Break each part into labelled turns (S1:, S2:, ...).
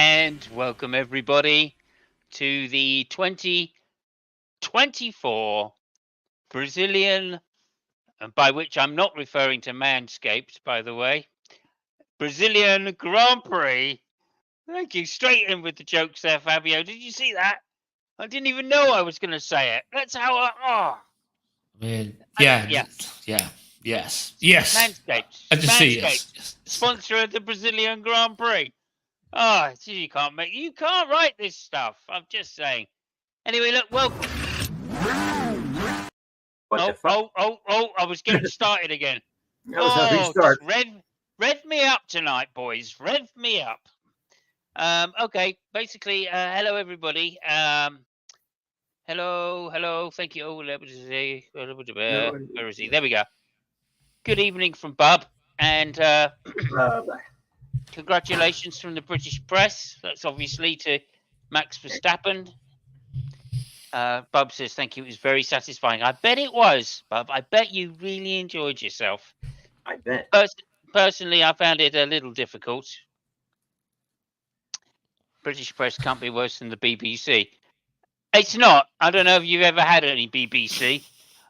S1: And welcome everybody to the 2024 Brazilian, and by which I'm not referring to Manscaped, by the way, Brazilian Grand Prix. Thank you. Straight in with the jokes there, Fabio. Did you see that? I didn't even know I was going to say it. That's how
S2: I mean, yes.
S1: Manscaped.
S2: I just say yes.
S1: Sponsor of the Brazilian Grand Prix. Oh, you can't write this stuff. I'm just saying. Anyway, look, welcome. I was getting started again.
S3: Restart.
S1: Rev me up tonight, boys. Rev me up. Okay, basically, hello everybody. Hello. Thank you. Where is he? There we go. Good evening from Bub, and congratulations from the British press. That's obviously to Max Verstappen. Bub says thank you. It was very satisfying. I bet it was, Bub. I bet you really enjoyed yourself.
S3: I bet.
S1: Personally, I found it a little difficult. British press can't be worse than the BBC. It's not. I don't know if you've ever had any BBC,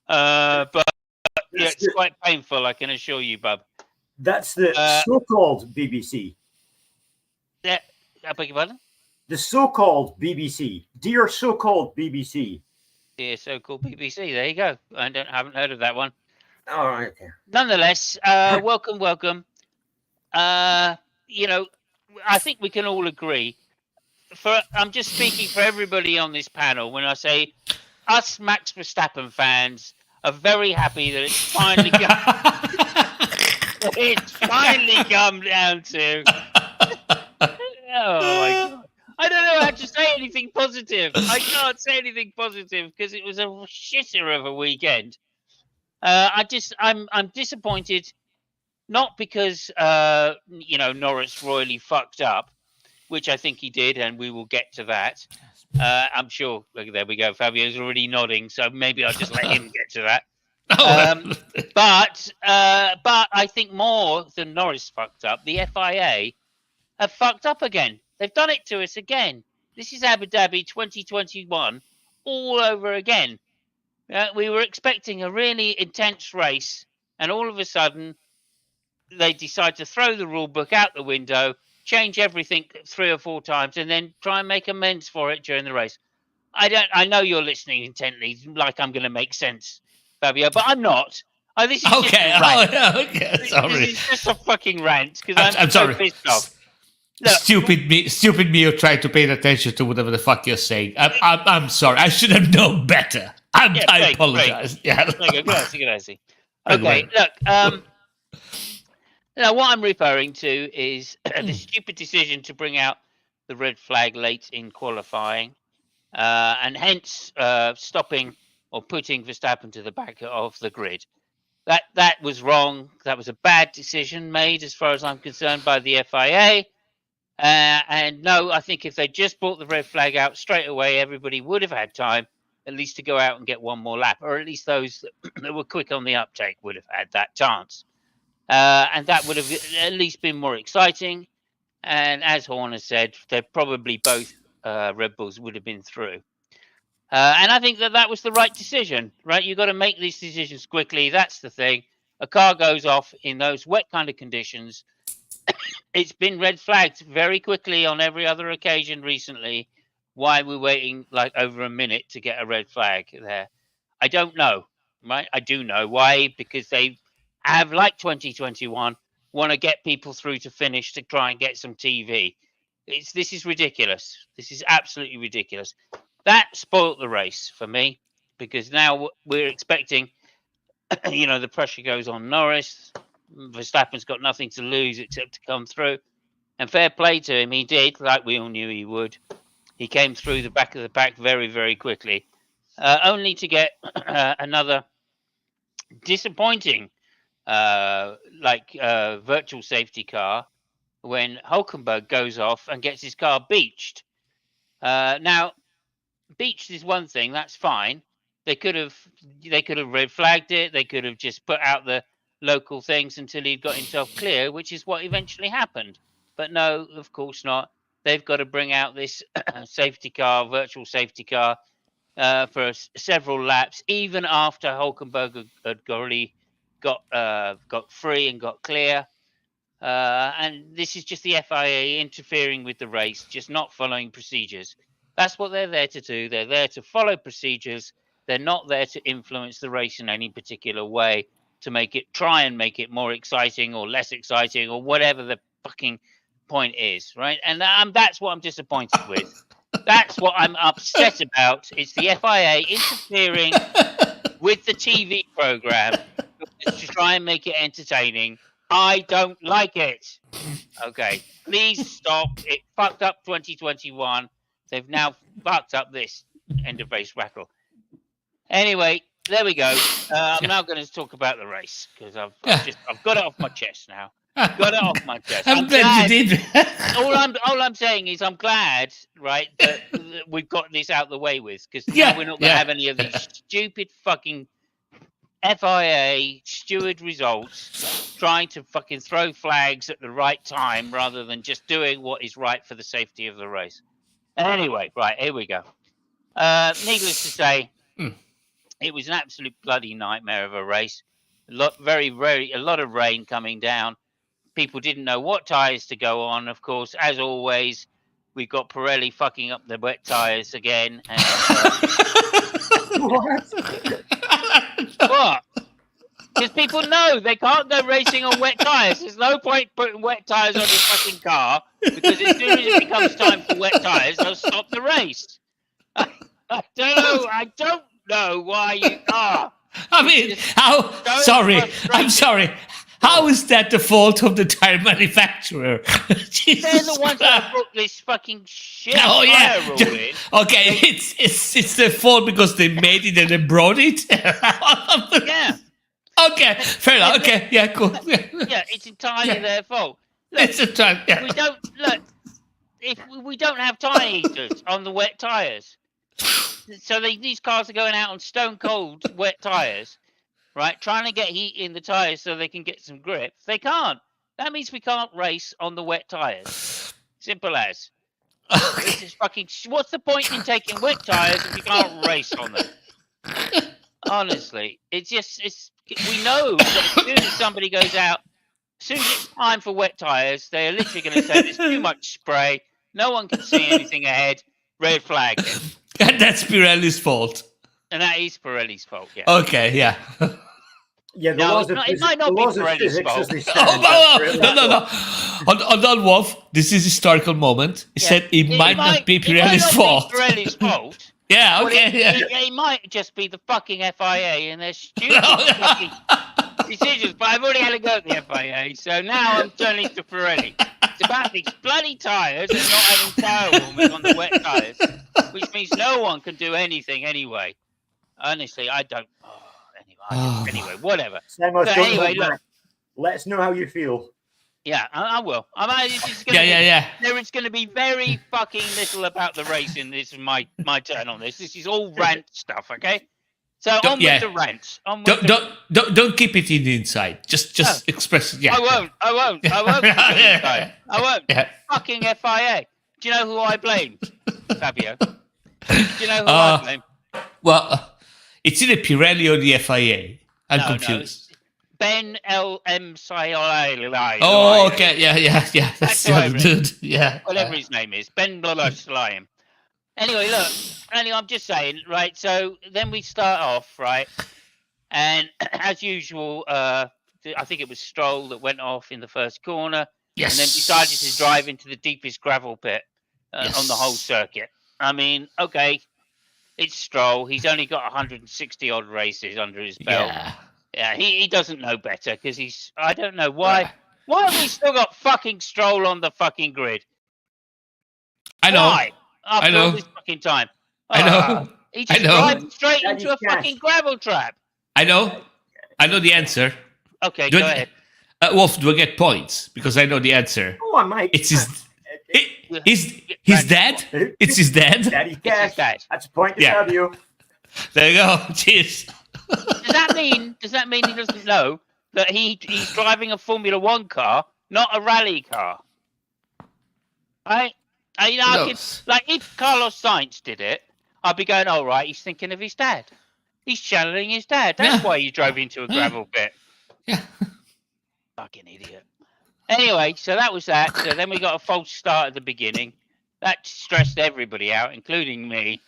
S1: but yeah, it's quite painful, I can assure you, Bub.
S3: That's the so-called BBC.
S1: Yeah, I beg your pardon?
S3: The so-called BBC. Dear so-called BBC.
S1: Dear so-called BBC. There you go. Haven't heard of that one.
S3: All right. Okay.
S1: Nonetheless, welcome. I think we can all agree. I'm just speaking for everybody on this panel when I say us Max Verstappen fans are very happy that it's finally come down to. Oh my God. I don't know how to say anything positive. I can't say anything positive because it was a shitter of a weekend. I'm disappointed, not because Norris royally fucked up, which I think he did, and we will get to that. I'm sure. Look, there we go. Fabio's already nodding, so maybe I'll just let him get to that. But I think more than Norris fucked up, the FIA have fucked up again. They've done it to us again. This is Abu Dhabi 2021 all over again. We were expecting a really intense race, and all of a sudden they decide to throw the rule book out the window, change everything 3 or 4 times, and then try and make amends for it during the race. I know you're listening intently, like I'm going to make sense, Fabio, but I'm not. This is
S2: okay.
S1: Sorry. This is just a fucking rant because I'm sorry. So pissed off.
S2: Look, stupid me. You're trying to pay attention to whatever the fuck you're saying. I'm sorry. I should have known better. I apologize.
S1: Great. Yeah. Grazie. Okay. Look. Now, what I'm referring to is the stupid decision to bring out the red flag late in qualifying, and hence stopping or putting Verstappen to the back of the grid. That was wrong. That was a bad decision made, as far as I'm concerned, by the FIA. And no, I think if they just brought the red flag out straight away, everybody would have had time at least to go out and get one more lap, or at least those that were quick on the uptake would have had that chance. And that would have at least been more exciting. And as Horner said, they're probably both Red Bulls would have been through. And I think that was the right decision, right? You've got to make these decisions quickly. That's the thing. A car goes off in those wet kind of conditions. It's been red flagged very quickly on every other occasion recently. Why we're waiting like over a minute to get a red flag there? I don't know, right? I do know why, because they have, like 2021, want to get people through to finish to try and get some TV. This is ridiculous. This is absolutely ridiculous. That spoilt the race for me, because now we're expecting, the pressure goes on Norris. Verstappen's got nothing to lose except to come through. And fair play to him, he did, like we all knew he would. He came through the back of the pack very, very quickly, only to get another disappointing virtual safety car when Hulkenberg goes off and gets his car beached. Now, beached is one thing, that's fine. They could have red flagged it. They could have just put out the local things until he got himself clear, which is what eventually happened. But no, of course not. they've got to bring out this safety car, virtual safety car, for several laps, even after Hulkenberg had already got free and got clear. And this is just the FIA interfering with the race, just not following procedures. That's what they're there to do. They're there to follow procedures. They're not there to influence the race in any particular way to try and make it more exciting or less exciting or whatever the fucking point is, right? And that's what I'm disappointed with. That's what I'm upset about. It's the FIA interfering with the TV program to try and make it entertaining. I don't like it. Okay, please stop. It fucked up 2021. They've now fucked up this end of race rattle. Anyway, there we go. I'm now going to talk about the race because I've got it off my chest now. Got it off my chest.
S2: I'm glad you did.
S1: all I'm saying is I'm glad, right, that we've got this out the way with, because now we're not going to have any of these stupid fucking FIA steward results trying to fucking throw flags at the right time rather than just doing what is right for the safety of the race. Anyway, right, here we go. Needless to say, it was an absolute bloody nightmare of a race. A lot of rain coming down. People didn't know what tyres to go on. Of course, as always, we've got Pirelli fucking up the wet tyres again. And, what? Because people know they can't go racing on wet tyres. There's no point putting wet tyres on your fucking car, because as soon as it becomes time for wet tyres, they'll stop the race. I don't know why you are.
S2: I mean, I'm sorry. How is that the fault of the tire manufacturer?
S1: They're the ones that brought this fucking shit tire rule in.
S2: Okay, it's their fault because they made it and they brought it.
S1: Yeah.
S2: Okay, fair enough. Okay, yeah, cool.
S1: Yeah, it's entirely their fault. Look,
S2: it's a time. Yeah.
S1: If we don't have tire heaters on the wet tires, so these cars are going out on stone cold wet tires, right? Trying to get heat in the tires so they can get some grip. They can't. That means we can't race on the wet tires. Simple as.
S2: Okay.
S1: This is fucking. What's the point in taking wet tires if you can't race on them? Honestly, we know that as soon as somebody goes out, as soon as it's time for wet tires, they're literally going to say there's too much spray, no one can see anything ahead, red flag.
S2: And that's Pirelli's fault.
S1: And that is Pirelli's fault, yeah.
S2: Okay, yeah.
S3: Yeah,
S1: it might not be Pirelli's fault.
S2: Hold on, Wolf. This is a historical moment. He said it might not be Pirelli's fault.
S1: Pirelli's fault.
S2: Yeah, okay,
S1: It might just be the fucking FIA and their stupid fucking decisions. But I've already had a go at the FIA, so now I'm turning to Pirelli. It's about these bloody tyres and not having tyre warmers on the wet tyres, which means no one can do anything anyway. Honestly, I don't. Anyway, whatever.
S3: Anyway, look. Let us know how you feel.
S1: Yeah, I will. There is going to be very fucking little about the racing. This is my turn on this. This is all rant stuff, okay? So on with the rants.
S2: Don't keep it in the inside. Just express it. Yeah.
S1: I won't. Keep it inside. I won't.
S2: Yeah.
S1: Fucking FIA. Do you know who I blame, Fabio? Do you know who I blame?
S2: Well, it's either Pirelli or the FIA. I'm confused.
S1: Ben M. Sailai.
S2: Oh, okay. Yeah. That's the other dude. Yeah.
S1: Whatever his name is. Ben Slime. Anyway, look. I'm just saying, right? So then we start off, right? And as usual, I think it was Stroll that went off in the first corner.
S2: Yes.
S1: And then decided to drive into the deepest gravel pit on the whole circuit. I mean, okay, it's Stroll. He's only got 160 odd races under his belt. Yeah, he doesn't know better because I don't know why. Why have we still got fucking Stroll on the fucking grid?
S2: I know.
S1: Why? After all this fucking time.
S2: I know.
S1: He just drives straight into a fucking gravel trap.
S2: I know the answer.
S1: Okay, go ahead.
S2: Wolf, do I get points? Because I know the answer.
S3: Oh, I might.
S2: It's his dad? It's his dad?
S3: Daddy Cash. That's a point to Fabio.
S2: There you go. Cheers.
S1: Does that mean he doesn't know that he's driving a Formula One car, not a rally car? Right? You know,
S2: Who
S1: I could,
S2: knows?
S1: like, if Carlos Sainz did it, I'd be going, all right, he's thinking of his dad. He's channeling his dad. That's
S2: Yeah.
S1: why he drove into a gravel pit.
S2: Yeah.
S1: Fucking idiot. Anyway, so that was that. So then we got a false start at the beginning. That stressed everybody out, including me,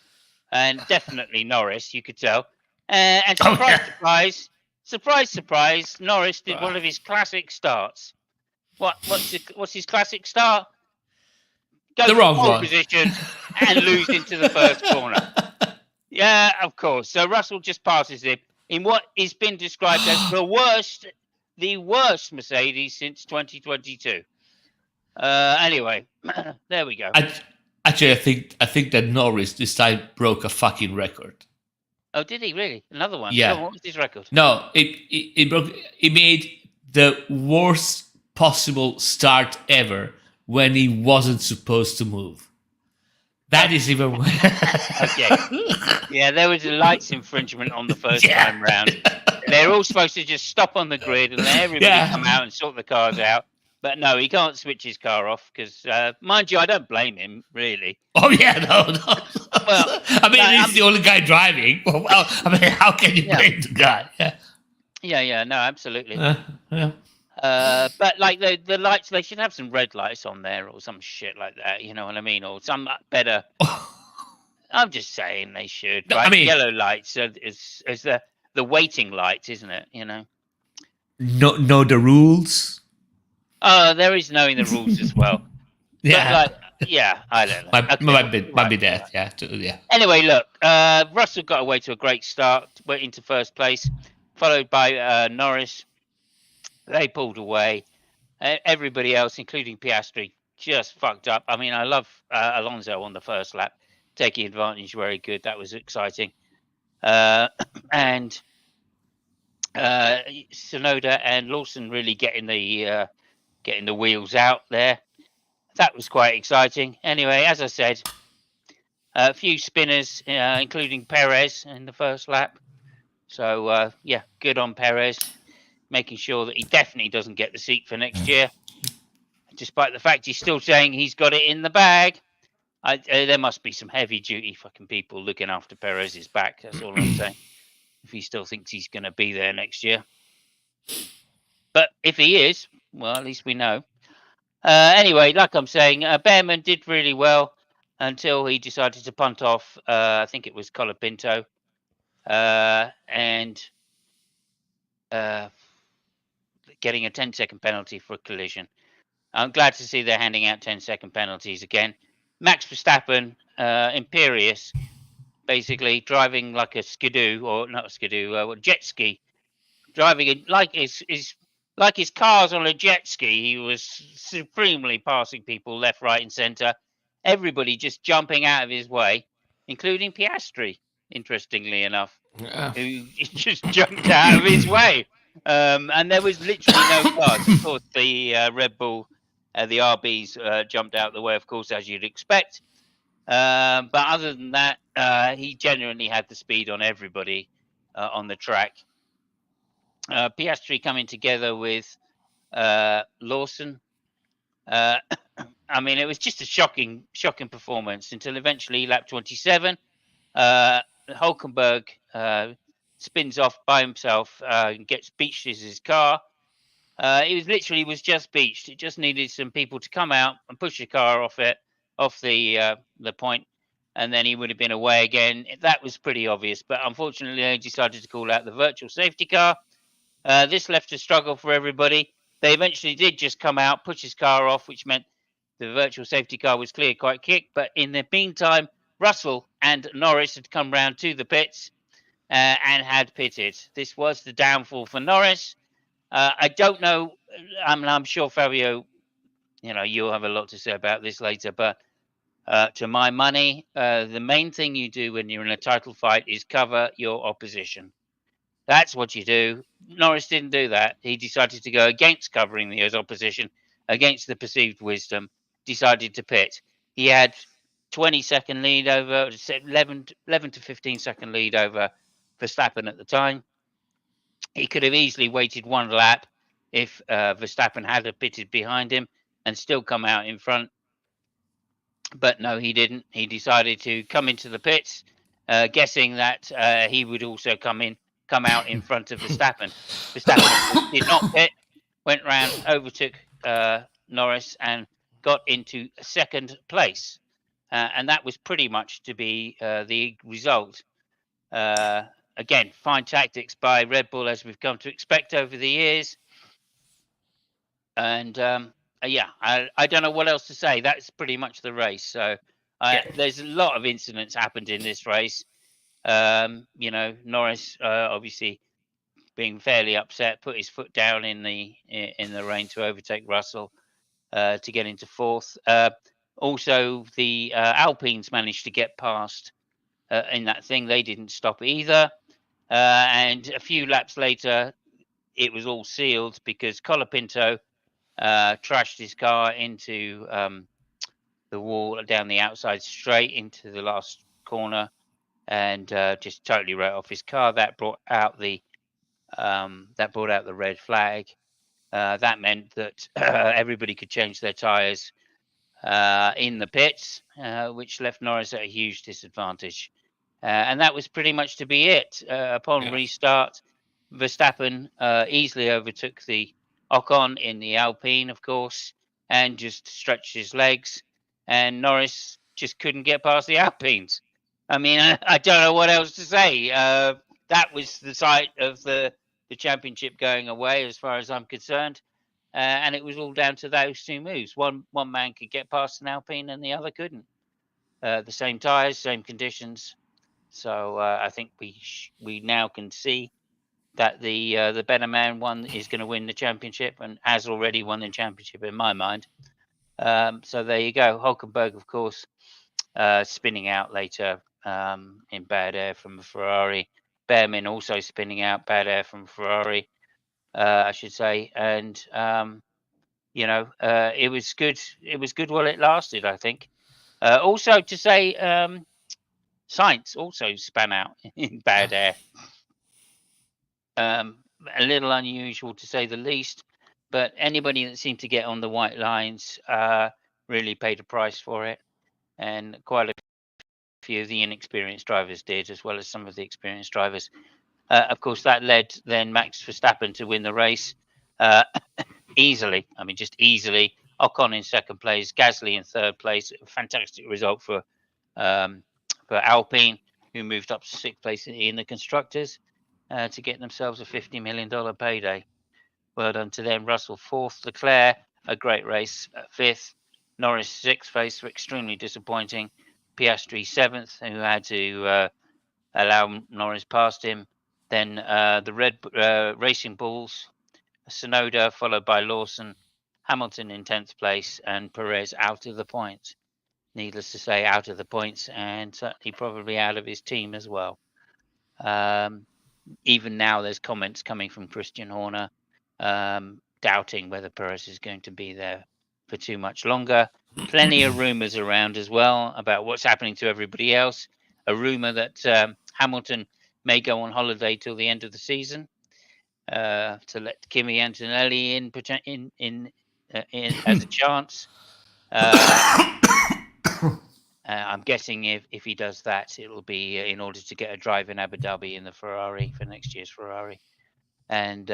S1: and definitely Norris, you could tell. And
S2: Oh,
S1: surprise,
S2: yeah.
S1: surprise, Norris did one of his classic starts. What's his classic start? Go
S2: The
S1: from
S2: wrong
S1: pole
S2: one.
S1: position and lose into the first corner. Yeah, of course. So Russell just passes him in what has been described as the worst Mercedes since 2022. Anyway, there we go.
S2: Actually, I think that Norris this time broke a fucking record.
S1: Oh, did he really? Another one?
S2: Yeah.
S1: Go on, what was his record?
S2: No, it broke. It made the worst possible start ever when he wasn't supposed to move. That is even.
S1: Okay. Yeah, there was a lights infringement on the first time round. They're all supposed to just stop on the grid and let everybody come out and sort the cars out. But no, he can't switch his car off because, mind you, I don't blame him, really.
S2: Oh, yeah, no.
S1: Well,
S2: I mean, he's the only guy driving. Well, I mean, how can you blame the guy?
S1: Yeah, no, absolutely.
S2: Yeah.
S1: But like the lights, they should have some red lights on there or some shit like that. You know what I mean? Or some better. I'm just saying they should.
S2: No,
S1: Right?
S2: I mean,
S1: yellow lights is the waiting lights, isn't it? You know.
S2: Know the rules.
S1: Oh, there is knowing the rules as well.
S2: Yeah.
S1: But I don't know.
S2: Might be that. Yeah.
S1: Anyway, look, Russell got away to a great start, went into first place, followed by Norris. They pulled away. Everybody else, including Piastri, just fucked up. I mean, I love Alonso on the first lap, taking advantage. Very good. That was exciting. And Tsunoda and Lawson really getting the wheels out there. That was quite exciting. Anyway, as I said, a few spinners, including Perez in the first lap. So, good on Perez, making sure that he definitely doesn't get the seat for next year, despite the fact he's still saying he's got it in the bag. There must be some heavy-duty fucking people looking after Perez's back. That's all I'm saying. If he still thinks he's going to be there next year. But if he is, well, at least we know. Anyway, like I'm saying, Behrman did really well until he decided to punt off, I think it was Colapinto, and getting a 10-second penalty for a collision. I'm glad to see they're handing out 10-second penalties again. Max Verstappen, imperious, basically driving like a skidoo, or not a skidoo, jet ski, driving it like his cars on a jet ski. He was supremely passing people left, right, and centre. Everybody just jumping out of his way, including Piastri, interestingly enough, who just jumped out of his way. And there was literally no cars. Of course, the Red Bull, the RBs jumped out the way, of course, as you'd expect. But other than that, he genuinely had the speed on everybody on the track. Piastri coming together with Lawson. I mean, it was just a shocking performance until eventually lap 27. Hulkenberg spins off by himself and gets beached as his car. It was just beached. It just needed some people to come out and push the car off the point, and then he would have been away again. That was pretty obvious, but unfortunately they decided to call out the virtual safety car. This left a struggle for everybody. They eventually did just come out, push his car off, which meant the virtual safety car was cleared quite quick. But in the meantime, Russell and Norris had come round to the pits and had pitted. This was the downfall for Norris. I don't know. I'm sure Fabio, you'll have a lot to say about this later. But to my money, the main thing you do when you're in a title fight is cover your opposition. That's what you do. Norris didn't do that. He decided to go against covering his opposition, against the perceived wisdom, decided to pit. He had 20-second lead over, 11 to 15-second lead over Verstappen at the time. He could have easily waited one lap if Verstappen had pitted behind him and still come out in front. But no, he didn't. He decided to come into the pits, guessing that he would also come out in front of Verstappen. Verstappen, of course, did not pit, went round, overtook Norris, and got into second place. And that was pretty much to be the result. Again, fine tactics by Red Bull, as we've come to expect over the years. And yeah, I don't know what else to say. That's pretty much the race. So there's a lot of incidents happened in this race. Norris obviously being fairly upset, put his foot down in the rain to overtake Russell to get into fourth. Also, the Alpines managed to get past in that thing. They didn't stop either. And a few laps later, it was all sealed because Colapinto trashed his car into the wall down the outside straight into the last corner and just totally wrote off his car. That brought out the red flag. That meant that everybody could change their tyres in the pits, which left Norris at a huge disadvantage. And that was pretty much to be it. Upon restart, Verstappen easily overtook the Ocon in the Alpine, of course, and just stretched his legs. And Norris just couldn't get past the Alpines. I mean, I don't know what else to say. That was the sight of the championship going away, as far as I'm concerned. And it was all down to those two moves. One man could get past an Alpine, and the other couldn't. The same tyres, same conditions. So I think we now can see that the better man is going to win the championship and has already won the championship in my mind. So there you go. Hulkenberg, of course, spinning out later in bad air from a Ferrari. Behrman also spinning out bad air from Ferrari, I should say. And it was good. It was good while it lasted, I think. Also to say, Sainz also span out in bad air. A little unusual to say the least, but anybody that seemed to get on the white lines really paid a price for it, and quite a few of the inexperienced drivers did, as well as some of the experienced drivers. Of course, that led then Max Verstappen to win the race easily. I mean, just easily. Ocon in second place, Gasly in third place. A fantastic result for Alpine, who moved up to sixth place in the constructors to get themselves a $50 million payday. Well done to them. Russell fourth, Leclerc, a great race, fifth. Norris sixth place, extremely disappointing. Piastri seventh, who had to allow Norris past him. Then the Red Racing Bulls, Tsunoda, followed by Lawson, Hamilton in 10th place, and Perez out of the points. Needless to say, out of the points, and certainly probably out of his team as well. Even now, there's comments coming from Christian Horner doubting whether Perez is going to be there for too much longer. Plenty of rumours around as well about what's happening to everybody else. A rumour that Hamilton may go on holiday till the end of the season to let Kimi Antonelli in as a chance. I'm guessing if he does that, it'll be in order to get a drive in Abu Dhabi in the Ferrari for next year's Ferrari. And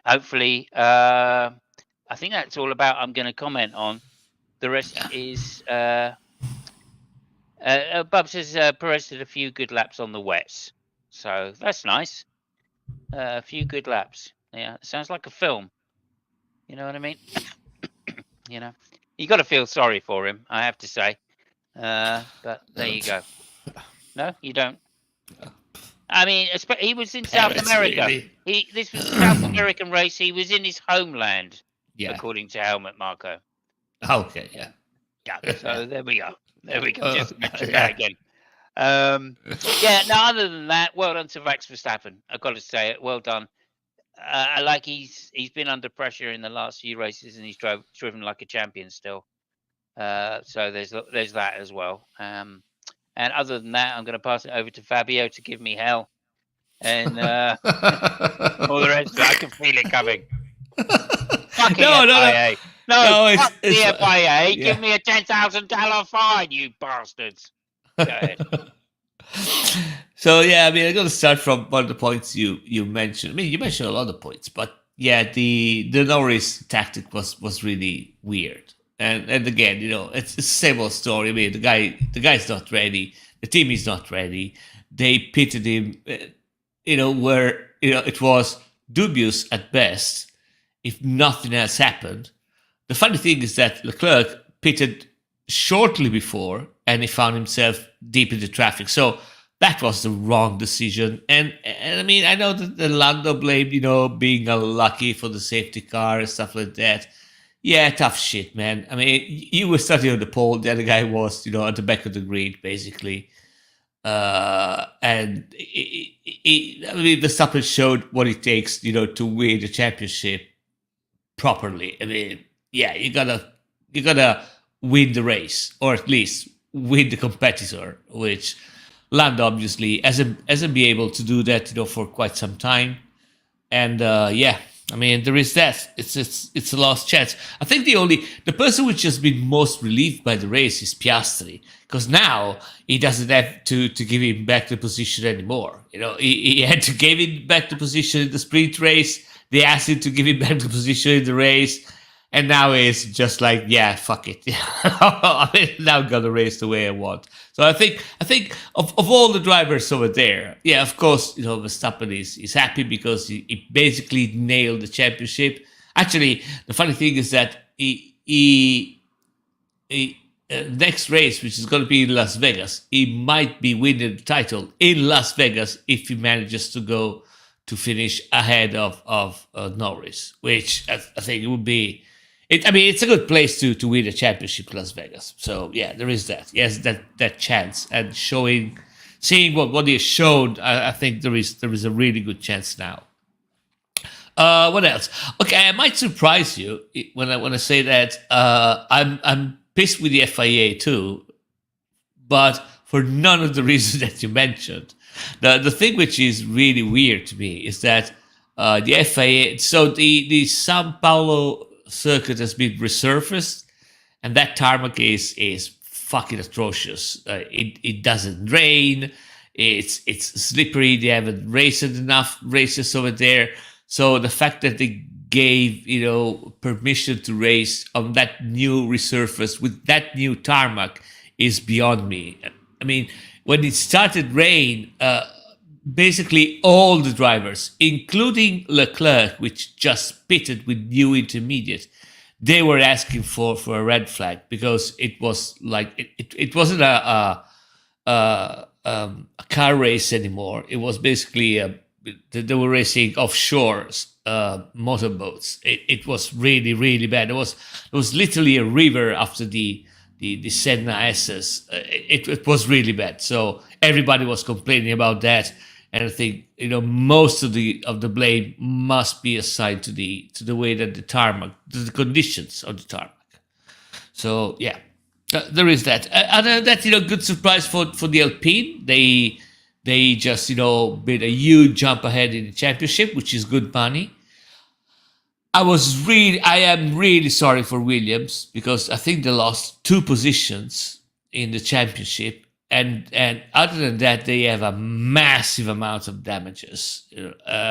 S1: hopefully, I think that's all about I'm going to comment on. The rest is Bub says Perez did a few good laps on the wets, so that's nice. A few good laps. Yeah, sounds like a film. You know what I mean? You got to feel sorry for him, I have to say. But there you go. No, you don't. I mean, he was in South America. Really. This was a South American race. He was in his homeland, according to Helmut Marko.
S2: Okay, yeah.
S1: So there we go. Just mention that again. No, other than that, well done to Max Verstappen. I've got to say it. Well done. I like he's been under pressure in the last few races, and he's driven like a champion still. So there's that as well. And other than that, I'm going to pass it over to Fabio to give me hell, and all the rest of it. I can feel it coming. Fucking FIA. No,
S2: it's
S1: fuck the FIA.
S2: yeah.
S1: Give me a $10,000 fine, you bastards. Go ahead.
S2: So yeah, I mean, I'm going to start from one of the points you mentioned. I mean, you mentioned a lot of points, but yeah, the Norris tactic was really weird. And again, it's the same old story. I mean, the guy's not ready. The team is not ready. They pitted him, where it was dubious at best, if nothing else happened. The funny thing is that Leclerc pitted shortly before, and he found himself deep into traffic. So that was the wrong decision. And I mean, I know that the Lando blamed, being unlucky for the safety car and stuff like that. Yeah, tough shit, man. I mean, you were starting on the pole, the other guy was, at the back of the grid, basically. And I mean, Verstappen showed what it takes, to win the championship properly. I mean, yeah, you gotta win the race, or at least win the competitor, which Lando obviously hasn't been able to do that, for quite some time. And yeah, I mean, there is that. It's a lost chance. I think the person which has been most relieved by the race is Piastri, because now he doesn't have to give him back the position anymore. He had to give him back the position in the sprint race. They asked him to give him back the position in the race. And now it's just like, yeah, fuck it. I mean, now I'm gonna race the way I want. So I think of all the drivers over there, yeah, of course, Verstappen is happy because he basically nailed the championship. Actually, the funny thing is that he next race, which is going to be in Las Vegas, he might be winning the title in Las Vegas if he manages to go to finish ahead of Norris, which I think it would be. I mean, it's a good place to win a championship in Las Vegas. So yeah, there is that. Yes, that chance, and seeing what he has shown, I think there is a really good chance now. What else? Okay, I might surprise you when I say that I'm pissed with the FIA too, but for none of the reasons that you mentioned. The thing which is really weird to me is that the FIA. So the Sao Paulo circuit has been resurfaced, and that tarmac is fucking atrocious. It doesn't rain. It's slippery. They haven't raced enough races over there. So the fact that they gave permission to race on that new resurface with that new tarmac is beyond me. I mean, when it started rain, basically all the drivers, including Leclerc, which just pitted with new intermediate, they were asking for a red flag, because it was like it wasn't a car race anymore. It was basically they were racing offshore motorboats. It was really, really bad. It was literally a river after the Senna S's. It was really bad. So everybody was complaining about that. And I think most of the blame must be assigned to the way that the tarmac, the conditions of the tarmac. So yeah, there is that. Other than that, good surprise for the Alpine. They just made a huge jump ahead in the championship, which is good money. I am really sorry for Williams, because I think they lost 2 positions in the championship. And other than that, they have a massive amount of damages,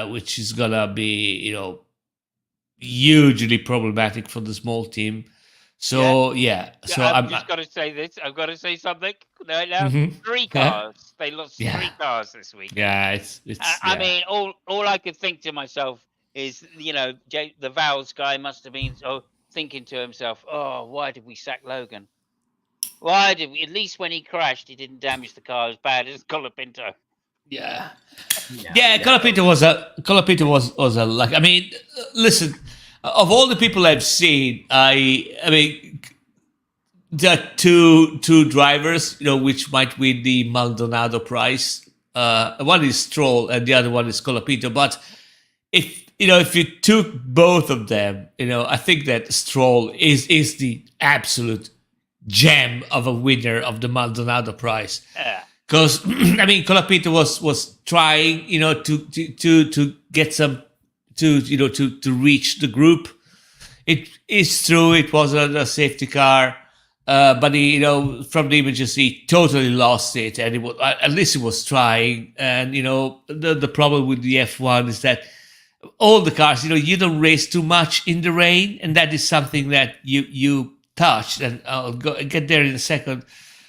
S2: which is gonna be hugely problematic for the small team. So yeah. So
S1: I'm just got to say this. I've got to say something. Now, 3 cars. They lost 3 cars this week.
S2: Yeah, it's.
S1: I mean, all I could think to myself is, the Vowels guy must have been thinking to himself, "Oh, why did we sack Logan? Why did we? At least when he crashed, he didn't damage the car as bad as Colapinto."
S2: Yeah. Colapinto was a luck. I mean, listen, of all the people I've seen, I mean, there are two drivers, which might win the Maldonado prize. One is Stroll, and the other one is Colapinto. But if you took both of them, I think that Stroll is the absolute gem of a winner of the Maldonado prize. Because I mean, Colapinto was trying, to get some, to reach the group. it is true it wasn't a safety car, but he, from the images, he totally lost it, and at least he was trying. And the problem with the F1 is that all the cars, you don't race too much in the rain, and that is something that you touched, and I'll get there in a second.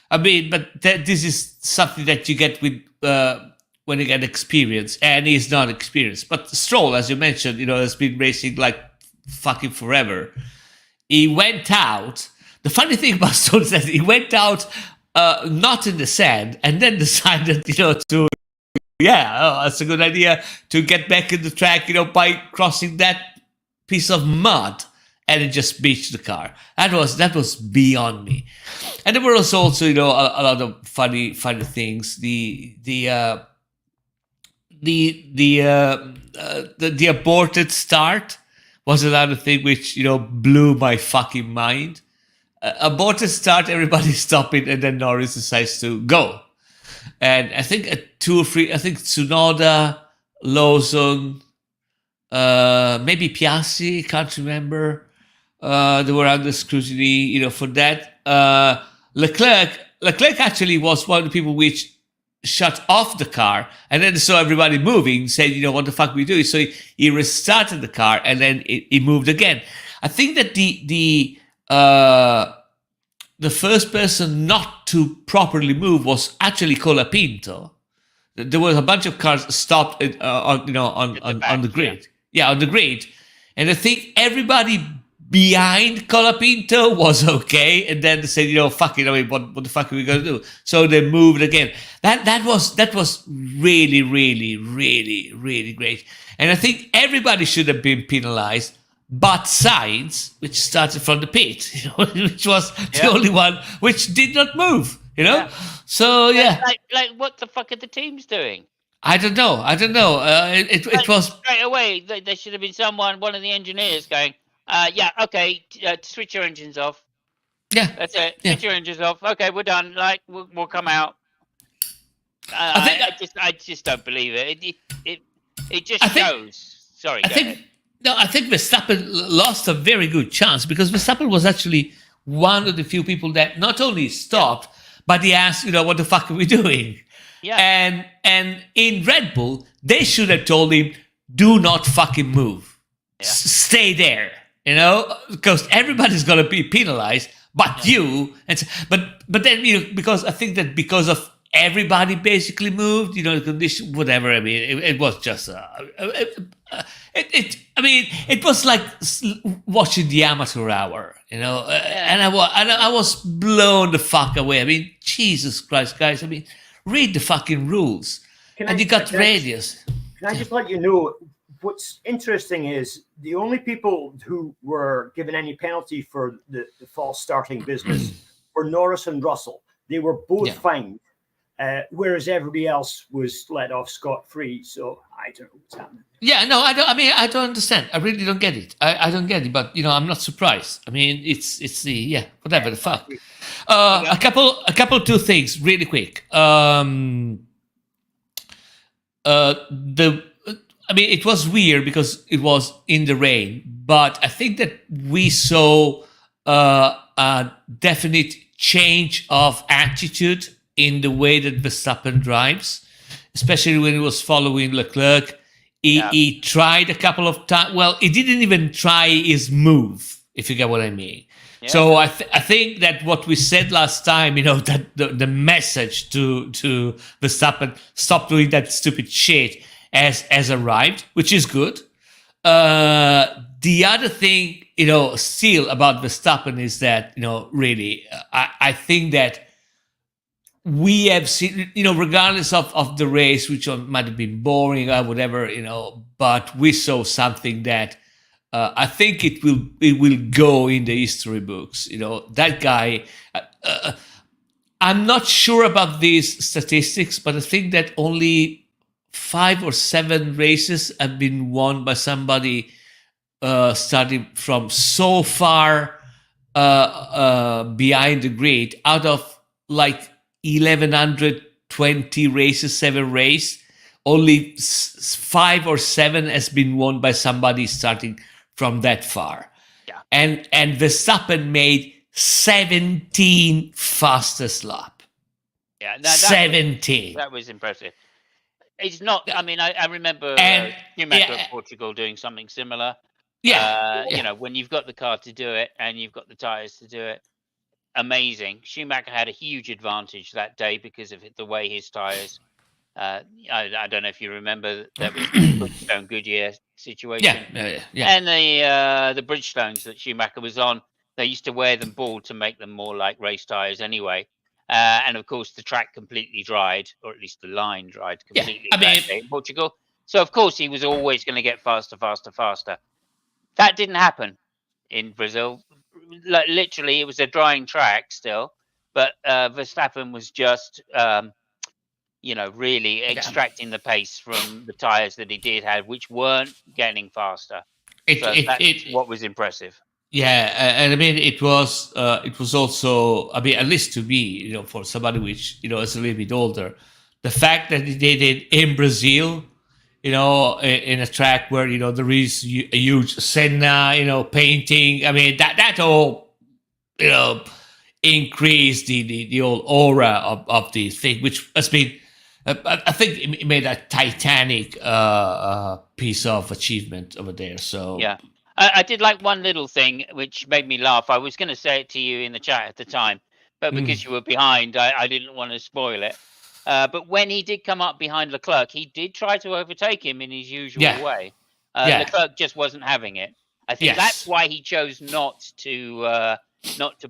S2: I mean, but this is something that you get with when you get experience, and he's not experienced. But Stroll, as you mentioned, has been racing like fucking forever. He went out. The funny thing about Stroll is that he went out not in the sand, and then decided, to that's a good idea to get back in the track, by crossing that piece of mud, and it just beached the car. That was beyond me. And there were also a lot of funny things. The aborted start was another thing which blew my fucking mind. Aborted start, everybody stopping, and then Norris decides to go. And I think Tsunoda, Lawson, maybe Piastri, can't remember. They were under scrutiny, for that. Leclerc actually was one of the people which shut off the car, and then saw everybody moving, said, what the fuck we do? So he restarted the car, and then he moved again. I think that the first person not to properly move was actually Colapinto. There was a bunch of cars stopped on the grid. Yeah, on the grid. And I think everybody behind Colapinto was okay, and then they said, fuck it, I mean, what the fuck are we gonna do? So they moved again. That was really, really, really, really great. And I think everybody should have been penalized, but Sainz, which started from the pit, which was the only one which did not move, Yeah. So yeah,
S1: like what the fuck are the teams doing?
S2: I don't know. It was
S1: straight away. There should have been one of the engineers going, okay, switch your engines off.
S2: Yeah,
S1: that's it. Switch your engines off. Okay, we're done. Like we'll come out. I just don't believe it. It just shows. Sorry, go ahead.
S2: No, I think Verstappen lost a very good chance, because Verstappen was actually one of the few people that not only stopped, but he asked, what the fuck are we doing? Yeah. And in Red Bull, they should have told him, do not fucking move. Yeah. Stay there, because everybody's going to be penalized, but you. And but then, because I think that because of everybody basically moved, the condition, whatever. I mean, it was just it was like watching the amateur hour, and I was blown the fuck away. I mean, Jesus Christ, guys! I mean, read the fucking rules, and you got radius.
S3: Can I just let you know what's interesting is the only people who were given any penalty for the false starting business were Norris and Russell. They were both fined. Whereas everybody else was let off scot-free, so I don't know what's happening.
S2: Yeah, no, I don't. I mean, I don't understand. I really don't get it. I don't get it. But I'm not surprised. I mean, it's the whatever the fuck. A couple two things really quick. It was weird because it was in the rain, but I think that we saw a definite change of attitude in the way that Verstappen drives, especially when he was following Leclerc. He tried a couple of times. Well, he didn't even try his move, if you get what I mean. Yeah. So I think that what we said last time, that the message to Verstappen, stop doing that stupid shit, has arrived, which is good. The other thing, still about Verstappen is that, really, I think that we have seen, regardless of the race, which might have been boring or whatever, but we saw something that I think it will go in the history books. That guy, I'm not sure about these statistics, but I think that only 5 or 7 races have been won by somebody starting from so far behind the grid, out of like 1,120 races, 7 races, only 5 or 7 has been won by somebody starting from that far.
S1: Yeah.
S2: and Verstappen made 17 fastest lap.
S1: Yeah,
S2: 17.
S1: That was impressive. It's not. I mean, I remember Schumacher at Portugal doing something similar. You know, when you've got the car to do it and you've got the tires to do it, amazing. Schumacher had a huge advantage that day because of the way his tires. I don't know if you remember that was the Bridgestone Goodyear situation. And the Bridgestones that Schumacher was on, they used to wear them bald to make them more like race tires anyway. And of course, the track completely dried, or at least the line dried completely that day in Portugal. So of course, he was always going to get faster. That didn't happen in Brazil. Like, literally, it was a drying track still, but Verstappen was just you know, really extracting the pace from the tires that he did have, which weren't getting faster. That's what was impressive.
S2: Yeah, and I mean it was also, I mean, at least to me, you know, for somebody which, you know, is a little bit older, the fact that he did it in Brazil, you know, in a track where, you know, there is a huge Senna, you know, painting. I mean, that all, you know, increased the whole aura of the thing, which has been, I think it made a titanic piece of achievement over there. So
S1: yeah, I did like one little thing which made me laugh. I was going to say it to you in the chat at the time, but because you were behind, I didn't want to spoil it. But when he did come up behind Leclerc, he did try to overtake him in his usual way. Leclerc just wasn't having it. I think that's why he chose not to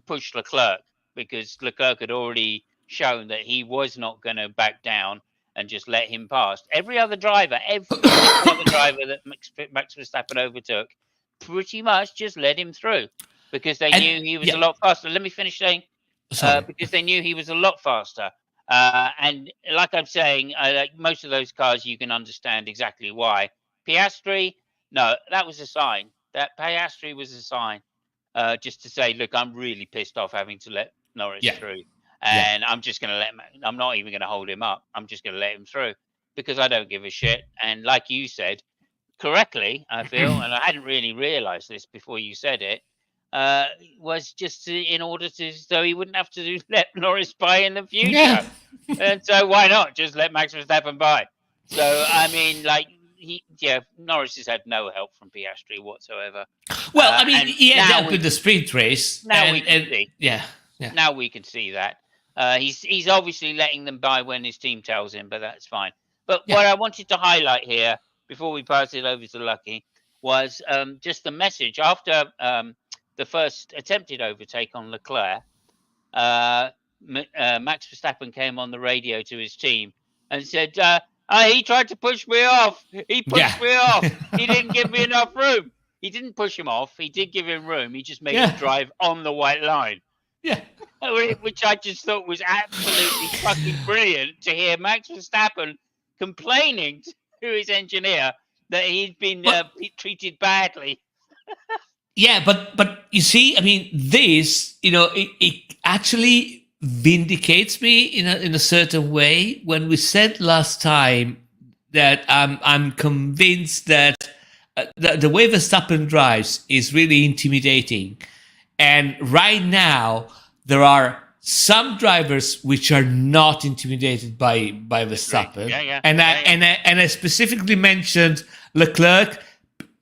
S1: push Leclerc, because Leclerc had already shown that he was not going to back down and just let him pass. Every other driver that Max Verstappen overtook, pretty much just let him through because they knew he was a lot faster. Let me finish saying, because they knew he was a lot faster. And like I'm saying, like most of those cars, you can understand exactly why. Piastri, no, that was a sign. That Piastri was a sign, just to say, look, I'm really pissed off having to let Norris through. And I'm just going to I'm not even going to hold him up. I'm just going to let him through because I don't give a shit. And like you said correctly, I feel, and I hadn't really realized this before you said it, was just in order to, so he wouldn't have to let Norris by in the future. And so why not just let Max Verstappen by? So, I mean, like, Norris has had no help from Piastri whatsoever.
S2: Well, I mean, he had help with the sprint race.
S1: Now we can see. Now we can see that. He's obviously letting them by when his team tells him, but that's fine. But what I wanted to highlight here, before we pass it over to Lucky, was just the message. After the first attempted overtake on Leclerc, Max Verstappen came on the radio to his team and said, he tried to push me off. He pushed me off. He didn't give me enough room. He didn't push him off. He did give him room. He just made him drive on the white line. Which I just thought was absolutely fucking brilliant to hear Max Verstappen complaining to his engineer that he'd been treated badly.
S2: But you see, I mean, this, you know, it actually vindicates me in a certain way. When we said last time that I'm convinced that the way Verstappen drives is really intimidating, and right now there are some drivers which are not intimidated by Verstappen. And I specifically mentioned Leclerc.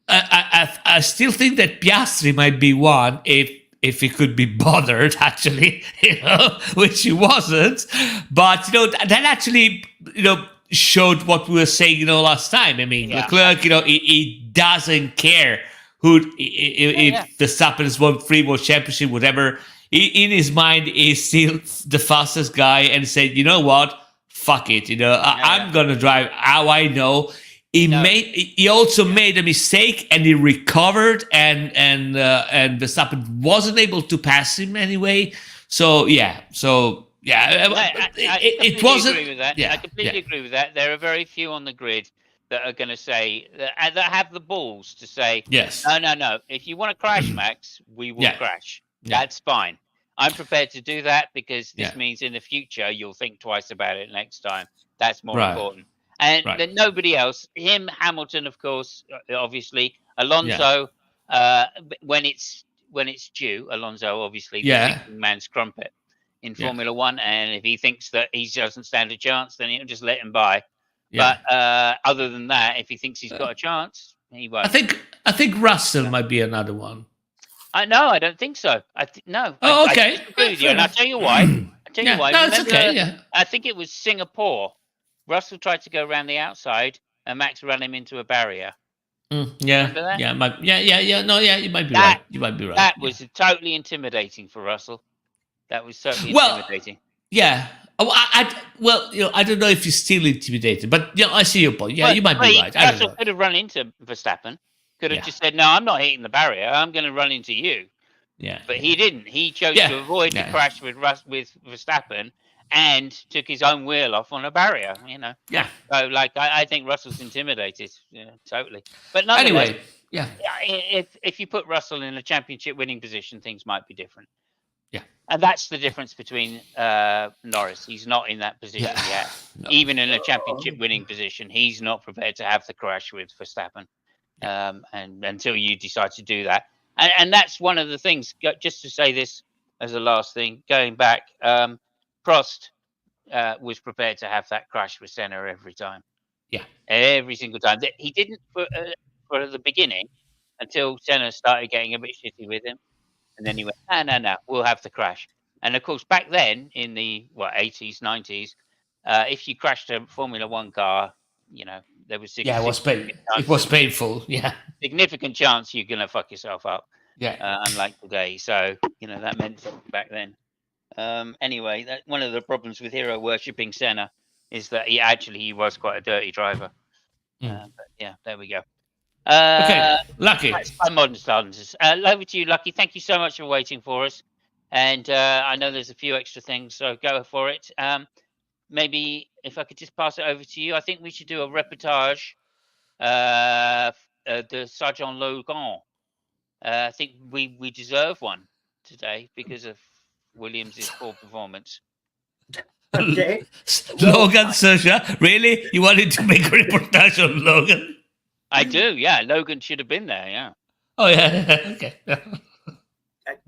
S2: I still think that Piastri might be one if he could be bothered, actually, you know, which he wasn't. But, you know, that actually, you know, showed what we were saying, you know, last time. I mean, Leclerc, you know, he doesn't care if Verstappen has won 3 World Championship, whatever. In his mind, he's still the fastest guy, and said, you know what, fuck it, you know, I'm gonna drive how I know. He also made a mistake, and he recovered, and Verstappen wasn't able to pass him anyway.
S1: I
S2: wasn't.
S1: Agree with that. I completely agree with that. There are very few on the grid that are going to say that have the balls to say, no. If you want to crash, Max, we will crash. That's fine. I'm prepared to do that because this means in the future you'll think twice about it next time. That's more important. And then nobody else, him, Hamilton, of course, obviously, Alonso, when it's when it's due. Alonso, obviously, the
S2: Yeah.
S1: thinking man's crumpet in
S2: Yeah.
S1: Formula One, and if he thinks that he doesn't stand a chance, then he'll just let him by.
S2: Yeah.
S1: But other than that, if he thinks he's got a chance, he won't.
S2: I think Russell might be another one.
S1: I don't think so. No.
S2: Oh,
S1: I
S2: okay.
S1: disagree with you, and I'll tell you why.
S2: No,
S1: Remember,
S2: it's okay. Yeah.
S1: I think it was Singapore. Russell tried to go around the outside, and Max ran him into a barrier.
S2: Yeah.
S1: Remember that?
S2: Yeah. No, yeah. You might be right. You might be right.
S1: That was totally intimidating for Russell. That was certainly intimidating.
S2: Yeah. Oh, I don't know if he's still intimidated, but I see your point. Yeah, you might be right.
S1: Russell could have run into Verstappen. Could have just said, "No, I'm not hitting the barrier. I'm going to run into you."
S2: Yeah.
S1: But he didn't. He chose to avoid the crash with Verstappen and took his own wheel off on a barrier.
S2: Yeah.
S1: So, I think Russell's intimidated. Yeah, totally. But
S2: anyway, yeah.
S1: If you put Russell in a championship winning position, things might be different.
S2: Yeah.
S1: And that's the difference between Norris. He's not in that position yet. No. Even in a championship winning position, he's not prepared to have the crash with Verstappen. And until you decide to do that. And that's one of the things, just to say this as a last thing, going back, Prost was prepared to have that crash with Senna every time.
S2: Yeah.
S1: Every single time. He didn't for the beginning until Senna started getting a bit shitty with him. And then he went, no, we'll have the crash. And of course, back then in the 80s, 90s, if you crashed a Formula One car, there was
S2: it was painful. Yeah,
S1: significant chance you're gonna fuck yourself up.
S2: Yeah,
S1: unlike today. So that meant something back then. Anyway, one of the problems with hero worshipping Senna is that he was quite a dirty driver. But yeah, there we go.
S2: Okay, Lucky.
S1: Modern standards. Over to you, Lucky. Thank you so much for waiting for us. And I know there's a few extra things, so go for it. Maybe if I could just pass it over to you, I think we should do a reportage. The Sergeant Logan. I think we deserve one today because of Williams' poor performance.
S3: Okay.
S2: Logan, Sergio, really? You wanted to make a reportage on Logan?
S1: I do, yeah. Logan should have been there, yeah.
S2: Oh, yeah. Okay.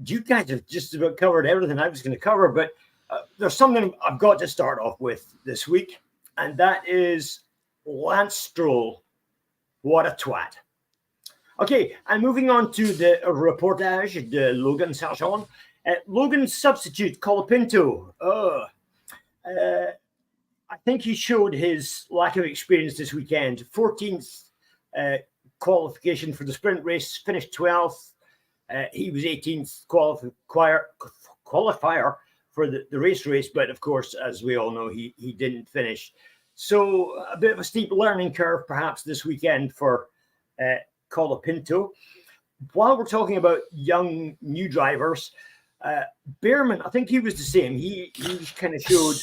S3: You guys have just about covered everything I was going to cover, but there's something I've got to start off with this week, and that is Lance Stroll. What a twat. Okay, and moving on to the reportage de Logan Sargent. Logan's substitute, Colapinto. I think he showed his lack of experience this weekend. 14th qualification for the sprint race, finished 12th. He was 18th qualifier for the race, but of course, as we all know, he didn't finish. So a bit of a steep learning curve, perhaps, this weekend for Colapinto. While we're talking about young new drivers, Behrman, I think he was the same. He kind of showed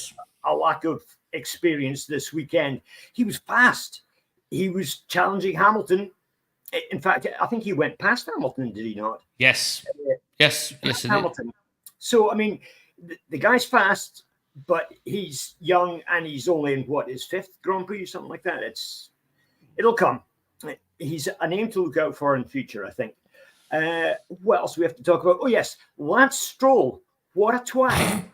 S3: a lack of experience this weekend. He was fast. He was challenging Hamilton. In fact, I think he went past Hamilton, did he not?
S2: Yes. Yes,
S3: Hamilton. So, I mean, the guy's fast, but he's young and he's only in his fifth Grand Prix, something like that. It'll come. He's a name to look out for in the future, I think. What else do we have to talk about? Oh, yes, Lance Stroll. What a twat.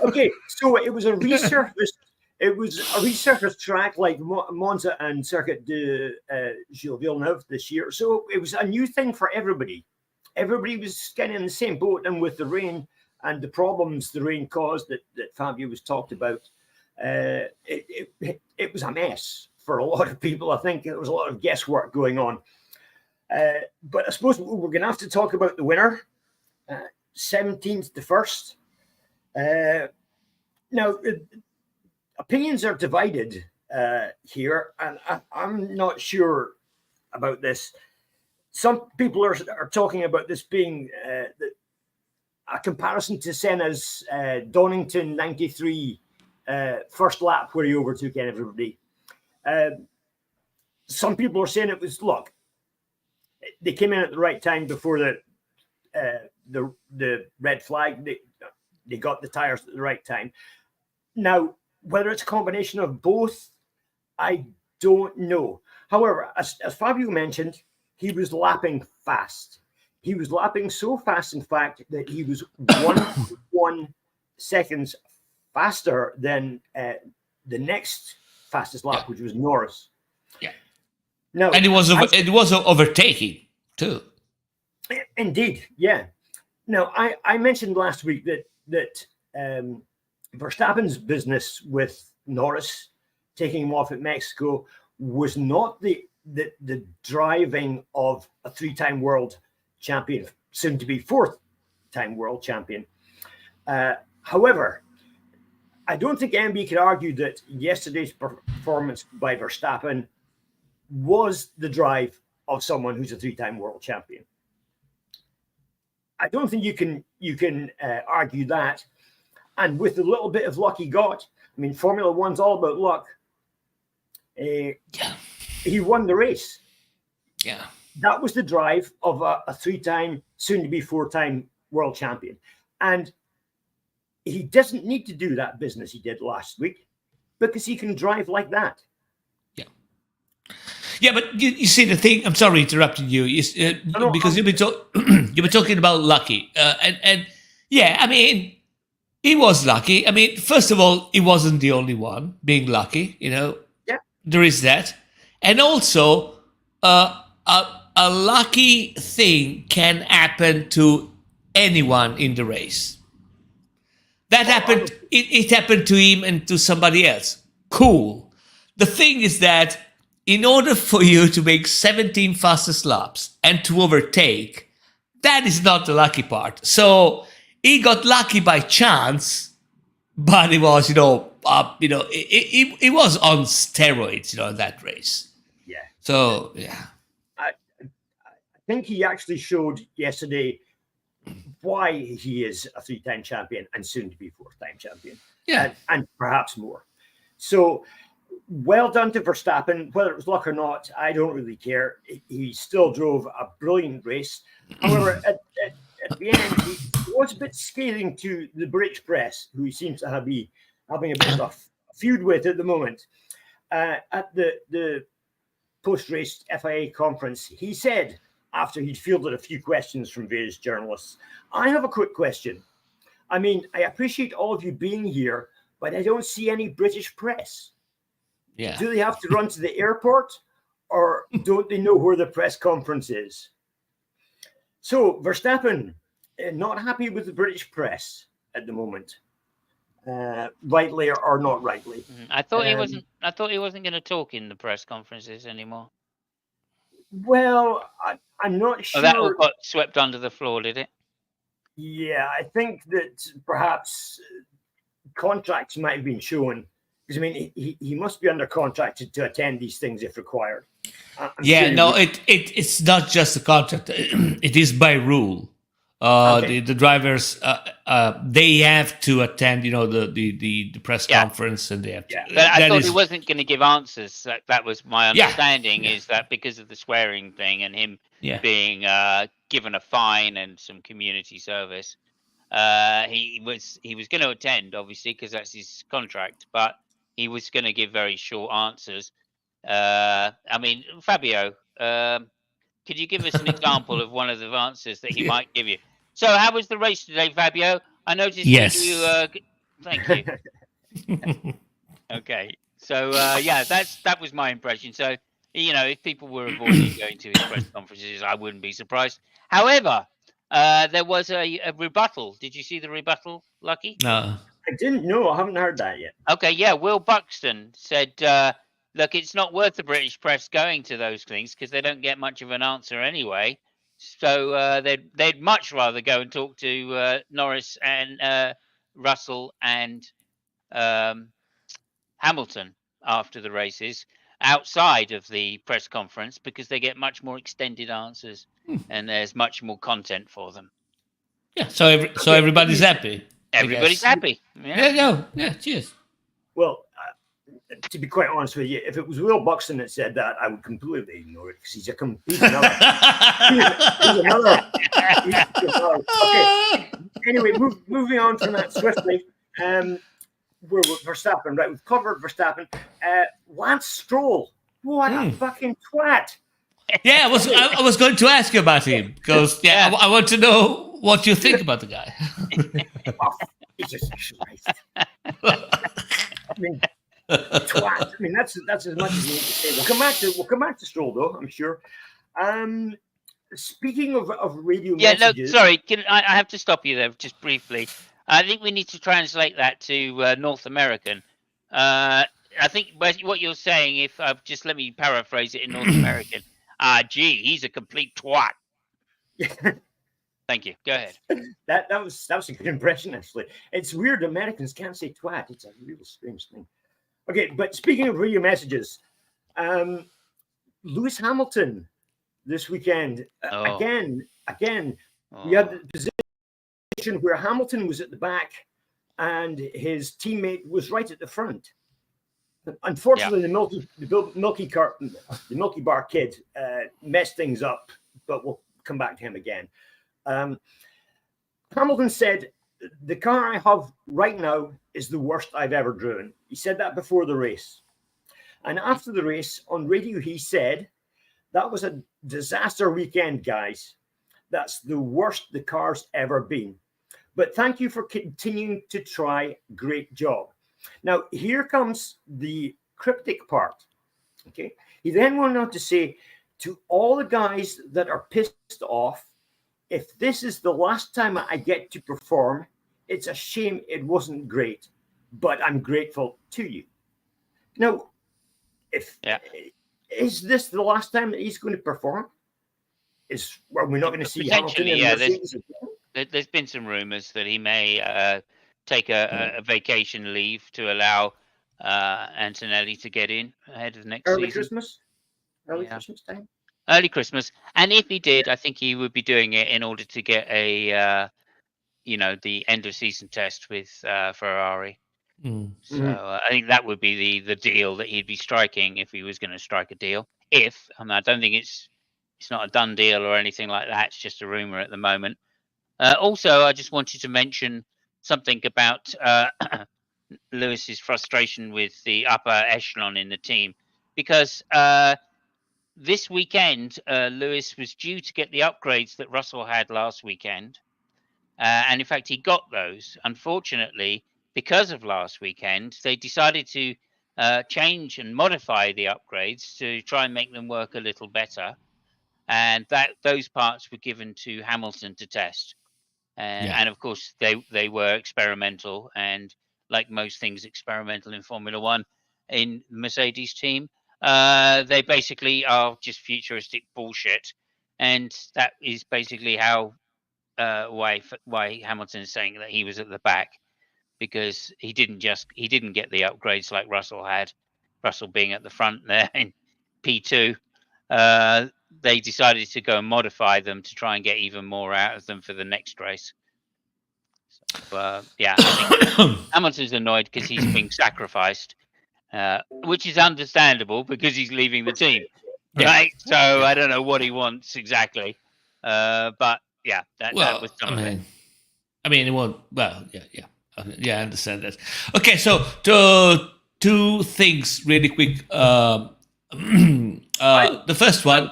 S3: Okay, so it was a resurfaced. It was a resurfaced track like Monza and Circuit de Gilles Villeneuve this year. So it was a new thing for everybody. Everybody was kind of in the same boat, and with the rain and the problems the rain caused that Fabio was talked about, it was a mess for a lot of people. I think there was a lot of guesswork going on. But I suppose we're going to have to talk about the winner, 17th to 1st. Now, opinions are divided here, and I'm not sure about this. Some people are talking about this being a comparison to Senna's Donington 93 first lap where he overtook everybody. Some people are saying it was, look, they came in at the right time before the red flag. They got the tires at the right time. Now, whether it's a combination of both, I don't know. However, as Fabio mentioned, he was lapping fast. he was lapping so fast, in fact, that he was 1 seconds faster than the next fastest lap, which was Norris.
S2: Yeah.
S3: Now,
S2: And it was overtaking too.
S3: Indeed, yeah. Now, I mentioned last week that Verstappen's business with Norris taking him off at Mexico was not the driving of a 3-time world champion, soon to be 4th-time world champion. However, I don't think MB could argue that yesterday's performance by Verstappen was the drive of someone who's a 3-time world champion. I don't think you can argue that. And with the little bit of luck he got, I mean, Formula One's all about luck. He won the race.
S2: Yeah.
S3: That was the drive of a 3-time, soon to be 4-time world champion. And he doesn't need to do that business he did last week because he can drive like that.
S2: Yeah, but you see the thing. I'm sorry interrupting you. Because you've been talking about lucky, and yeah, I mean, he was lucky. I mean, first of all, he wasn't the only one being lucky. Yeah, there is that, and also a lucky thing can happen to anyone in the race. That happened. It happened to him and to somebody else. Cool. The thing is that, in order for you to make 17 fastest laps and to overtake, that is not the lucky part. So he got lucky by chance, but it was, it was on steroids, in that race.
S3: Yeah.
S2: So yeah,
S3: I think he actually showed yesterday why he is a 3-time champion and soon to be 4th-time champion.
S2: Yeah,
S3: and perhaps more. So, well done to Verstappen. Whether it was luck or not, I don't really care. He still drove a brilliant race. However, at the end, he was a bit scathing to the British press, who he seems to be having a bit of a feud with at the moment. At the post-race FIA conference, he said, after he'd fielded a few questions from various journalists, I have a quick question. I mean, I appreciate all of you being here, but I don't see any British press.
S2: Yeah.
S3: Do they have to run to the airport, or don't they know where the press conference is? So Verstappen, not happy with the British press at the moment, rightly or not rightly.
S1: I thought he wasn't. I thought he wasn't going to talk in the press conferences anymore.
S3: Well, I'm not sure.
S1: Oh, that all got swept under the floor, did it?
S3: Yeah, I think that perhaps contracts might have been shown. Because, I mean, he must be under contract to attend these things if required.
S2: It's not just a contract. It is by rule. The drivers, they have to attend, the press conference, and they have to.
S1: Yeah. But I thought he wasn't going to give answers. That was my understanding. Is that because of the swearing thing and him being given a fine and some community service, he was going to attend, obviously, because that's his contract, but he was going to give very short answers. I mean, Fabio, could you give us an example of one of the answers that he might give you? So, how was the race today, Fabio? I noticed that you. Thank you. Okay, so that was my impression. So, if people were avoiding going to his press conferences, I wouldn't be surprised. However, there was a rebuttal. Did you see the rebuttal, Lucky?
S2: No.
S3: I didn't know. I haven't heard that yet.
S1: Okay, yeah. Will Buxton said, look, it's not worth the British press going to those things because they don't get much of an answer anyway. So they'd much rather go and talk to Norris and Russell and Hamilton after the races outside of the press conference because they get much more extended answers and there's much more content for them.
S2: Yeah, so everybody's happy.
S1: Everybody's happy.
S2: Yeah. Cheers.
S3: Well, to be quite honest with you, if it was Will Buxton that said that, I would completely ignore it because he's another. Okay. Anyway, moving on from that swiftly. We're with Verstappen, right? We've covered Verstappen. Lance Stroll. What a fucking twat.
S2: Yeah, I was going to ask you about him because I want to know what you think about the guy.
S3: Oh, Jesus Christ! I mean, twat. I mean, that's as much as you need to say. We'll come back to Stroll though, I'm sure. Speaking of radio
S1: Yeah, no,
S3: messages,
S1: sorry. I have to stop you there just briefly. I think we need to translate that to North American. I think what you're saying, if just let me paraphrase it in North American. Gee, he's a complete twat. Thank you. Go ahead.
S3: that was a good impression actually. It's weird Americans can't say twat. It's a real strange thing. Okay, but speaking of radio messages, Lewis Hamilton this weekend
S1: Oh.
S3: again.
S1: Oh.
S3: We had the position where Hamilton was at the back and his teammate was right at the front. Unfortunately, the Milky Bar kid messed things up, but we'll come back to him again. Hamilton said, "The car I have right now is the worst I've ever driven." He said that before the race. And after the race, on radio, he said, "That was a disaster weekend, guys. That's the worst the car's ever been. But thank you for continuing to try. Great job." Now, here comes the cryptic part. Okay. He then went on to say, "To all the guys that are pissed off, if this is the last time I get to perform, it's a shame it wasn't great, but I'm grateful to you." Now, is this the last time that he's going to perform? Are we not going to see Hamilton in Mercedes again?
S1: There's been some rumors that he may take a vacation leave to allow Antonelli to get in ahead of next
S3: early
S1: season.
S3: Christmas time.
S1: Early Christmas, and if he did, I think he would be doing it in order to get the end of season test with Ferrari. So I think that would be the deal that he'd be striking if he was going to strike a deal. I don't think it's not a done deal or anything like that. It's just a rumor at the moment. Also, I just wanted to mention something about Lewis's frustration with the upper echelon in the team, because this weekend Lewis was due to get the upgrades that Russell had last weekend, and in fact he got those. Unfortunately, because of last weekend, they decided to change and modify the upgrades to try and make them work a little better, and those parts were given to Hamilton to test. And of course, they were experimental, and like most things experimental in Formula One, in Mercedes team, they basically are just futuristic bullshit, and that is basically how why Hamilton is saying that he was at the back, because he didn't get the upgrades like Russell had. Russell being at the front there in P2. They decided to go and modify them to try and get even more out of them for the next race. So, I think Hamilton's annoyed because he's being sacrificed, which is understandable because he's leaving the team, right? So I don't know what he wants exactly, but yeah, that was some of it.
S2: I mean, it won't. Well, I understand that. Okay, so two things really quick. The first one.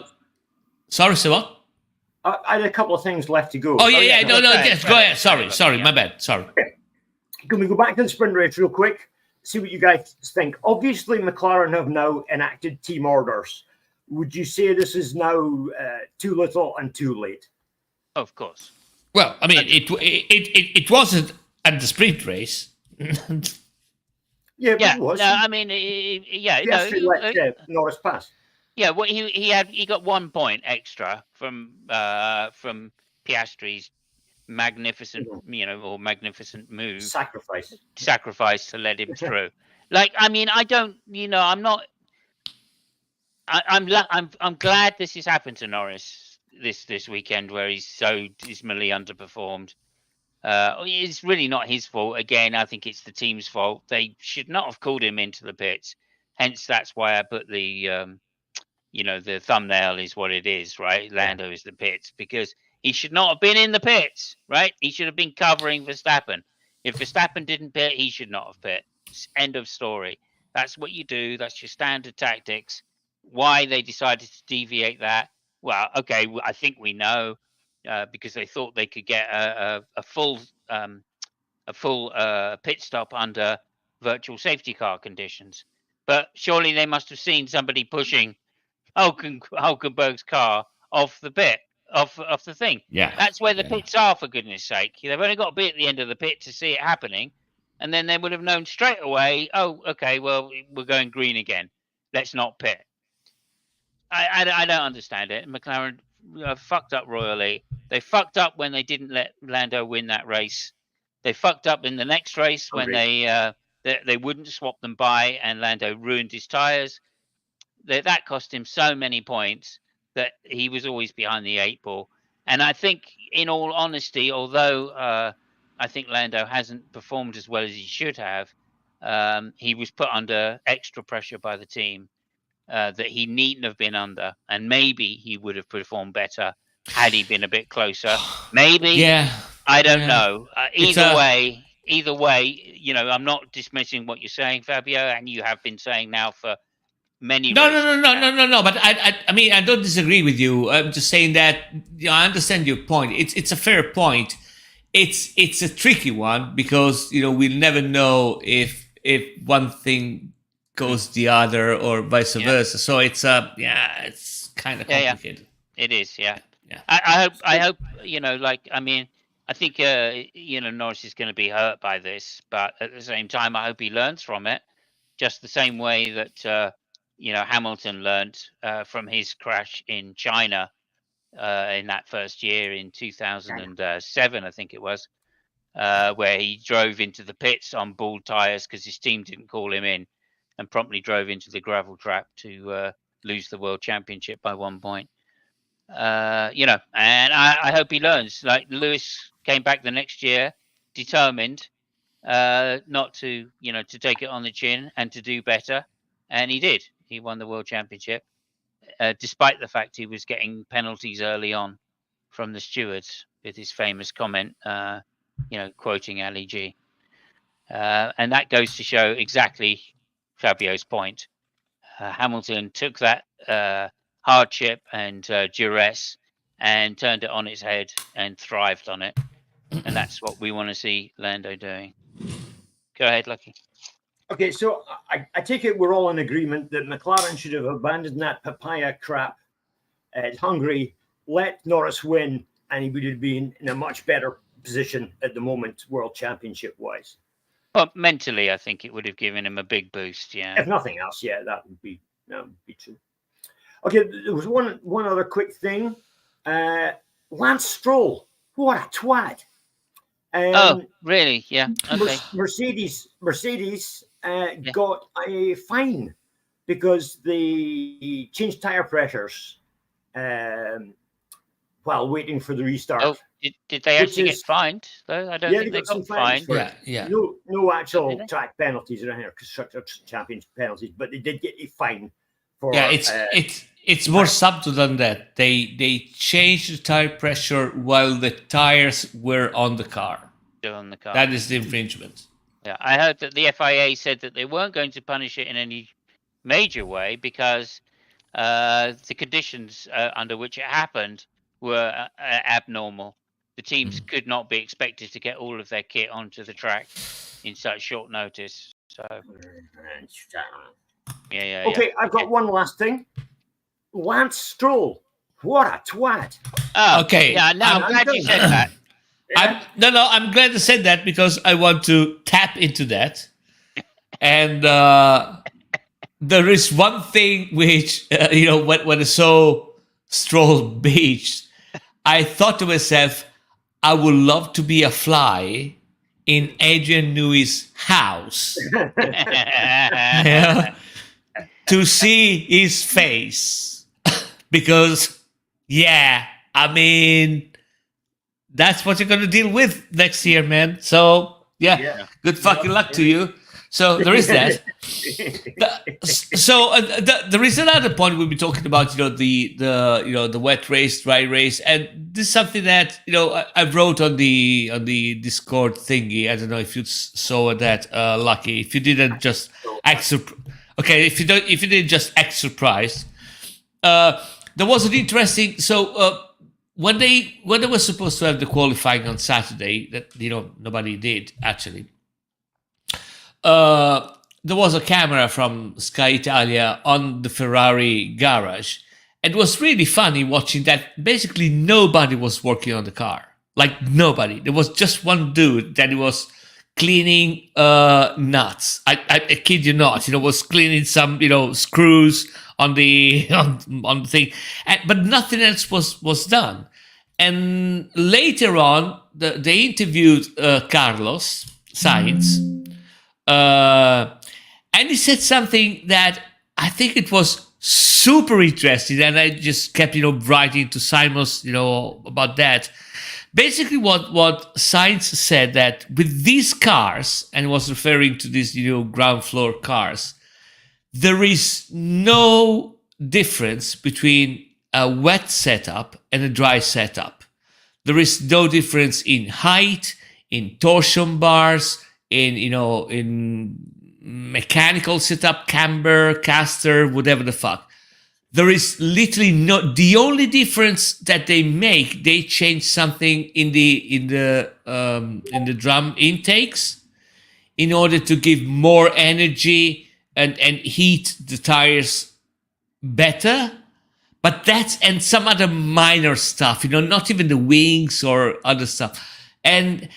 S2: Sorry, say what?
S3: I had a couple of things left to go.
S2: No, yes, go ahead. Sorry, my bad. Sorry.
S3: Okay. Can we go back to the sprint race real quick? See what you guys think. Obviously, McLaren have now enacted team orders. Would you say this is now too little and too late?
S1: Of course.
S2: Well, I mean, it wasn't at the sprint race.
S3: It was.
S1: No, I mean,
S3: Norris passed.
S1: Yeah, well, he got 1 point extra from Piastri's magnificent, magnificent move, sacrifice to let him through. Like, I mean, I don't, I'm not. I'm glad this has happened to Norris this weekend, where he's so dismally underperformed. It's really not his fault. Again, I think it's the team's fault. They should not have called him into the pits. Hence, that's why I put the the thumbnail is what it is, right? Lando is the pits, because he should not have been in the pits, right? He should have been covering Verstappen. If Verstappen didn't pit, he should not have pit. End of story. That's what you do. That's your standard tactics. Why they decided to deviate that? Well, okay, I think we know, because they thought they could get a full pit stop under virtual safety car conditions. But surely they must have seen somebody pushing Hulkenberg's car off the pit, off the thing.
S2: Yeah.
S1: That's where the pits are, for goodness sake. They've only got to be at the end of the pit to see it happening, and then they would have known straight away, oh, okay, well, we're going green again. Let's not pit. I don't understand it. McLaren fucked up royally. They fucked up when they didn't let Lando win that race. They fucked up in the next race when they wouldn't swap them by, and Lando ruined his tyres. That cost him so many points that he was always behind the 8 ball. And I think, in all honesty, although I think Lando hasn't performed as well as he should have, he was put under extra pressure by the team that he needn't have been under, and maybe he would have performed better had he been a bit closer. Maybe.
S2: Yeah.
S1: I don't know. Either way, I'm not dismissing what you're saying, Fabio, and you have been saying now for many.
S2: No. But I mean, I don't disagree with you. I'm just saying that I understand your point. It's a fair point. It's a tricky one because we'll never know if one thing goes the other or vice versa. So it's it's kind of complicated.
S1: Yeah. It is, yeah. I hope I think Norris is going to be hurt by this, but at the same time, I hope he learns from it, just the same way that Hamilton learned from his crash in China in that first year in 2007, I think it was, where he drove into the pits on bald tires because his team didn't call him in, and promptly drove into the gravel trap to lose the world championship by 1 point. And I hope he learns. Like Lewis came back the next year, determined not to take it on the chin and to do better, and he did. He won the world championship, despite the fact he was getting penalties early on from the stewards with his famous comment, quoting Ali G. And that goes to show exactly Fabio's point. Hamilton took that hardship and duress and turned it on its head and thrived on it. And that's what we want to see Lando doing. Go ahead, Lucky.
S3: Okay, so I take it we're all in agreement that McLaren should have abandoned that papaya crap at Hungary, let Norris win, and he would have been in a much better position at the moment, world championship wise.
S1: Well, mentally, I think it would have given him a big boost. Yeah.
S3: If nothing else, yeah, that would be true. Okay, there was one other quick thing. Lance Stroll, what a twat!
S1: Oh, really? Yeah. Okay.
S3: Mercedes got a fine because they changed tire pressures while waiting for the restart.
S1: Oh, did they actually get fined though? I don't think they got fined.
S3: Yeah. No actual track penalties or anything, constructor championship penalties, but they did get a fine for.
S2: Yeah, it's more subtle than that. They changed the tire pressure while the tires were on the car.
S1: Still on the car.
S2: That is the infringement.
S1: Yeah, I heard that the FIA said that they weren't going to punish it in any major way because the conditions under which it happened were abnormal. The teams could not be expected to get all of their kit onto the track in such short notice. So, yeah.
S3: Okay, I've got one last thing. Lance Stroll, what a twat!
S1: Oh,
S2: okay.
S1: Yeah, no, I'm glad you said that.
S2: I'm glad you said that because I want to tap into that. And there is one thing which, when I saw Stroll beach, I thought to myself, I would love to be a fly in Adrian Newey's house to see his face. Because, that's what you're going to deal with next year, man. So, good fucking luck to you. So there is that. There is another point we'll be talking about. The wet race, dry race, and this is something that I wrote on the Discord thingy. I don't know if you saw that, Lucky. If you didn't, just act if you didn't just act surprised. there was an interesting. So when they were supposed to have the qualifying on Saturday, that nobody did actually. There was a camera from Sky Italia on the Ferrari garage. It was really funny watching that. Basically, nobody was working on the car. Like nobody. There was just one dude that was cleaning nuts. I kid you not. Was cleaning some screws on the on the thing, but nothing else was done. And later on, they interviewed Carlos Sainz, and he said something that I think it was super interesting, and I just kept writing to Simons about that. Basically, what Sainz said, that with these cars, and was referring to these ground floor cars, there is no difference between a wet setup and a dry setup. There is no difference in height, in torsion bars, in mechanical setup, camber, caster, whatever the fuck. There is literally no. The only difference that they make, they change something in the drum intakes in order to give more energy and heat the tires better. But and some other minor stuff, not even the wings or other stuff. And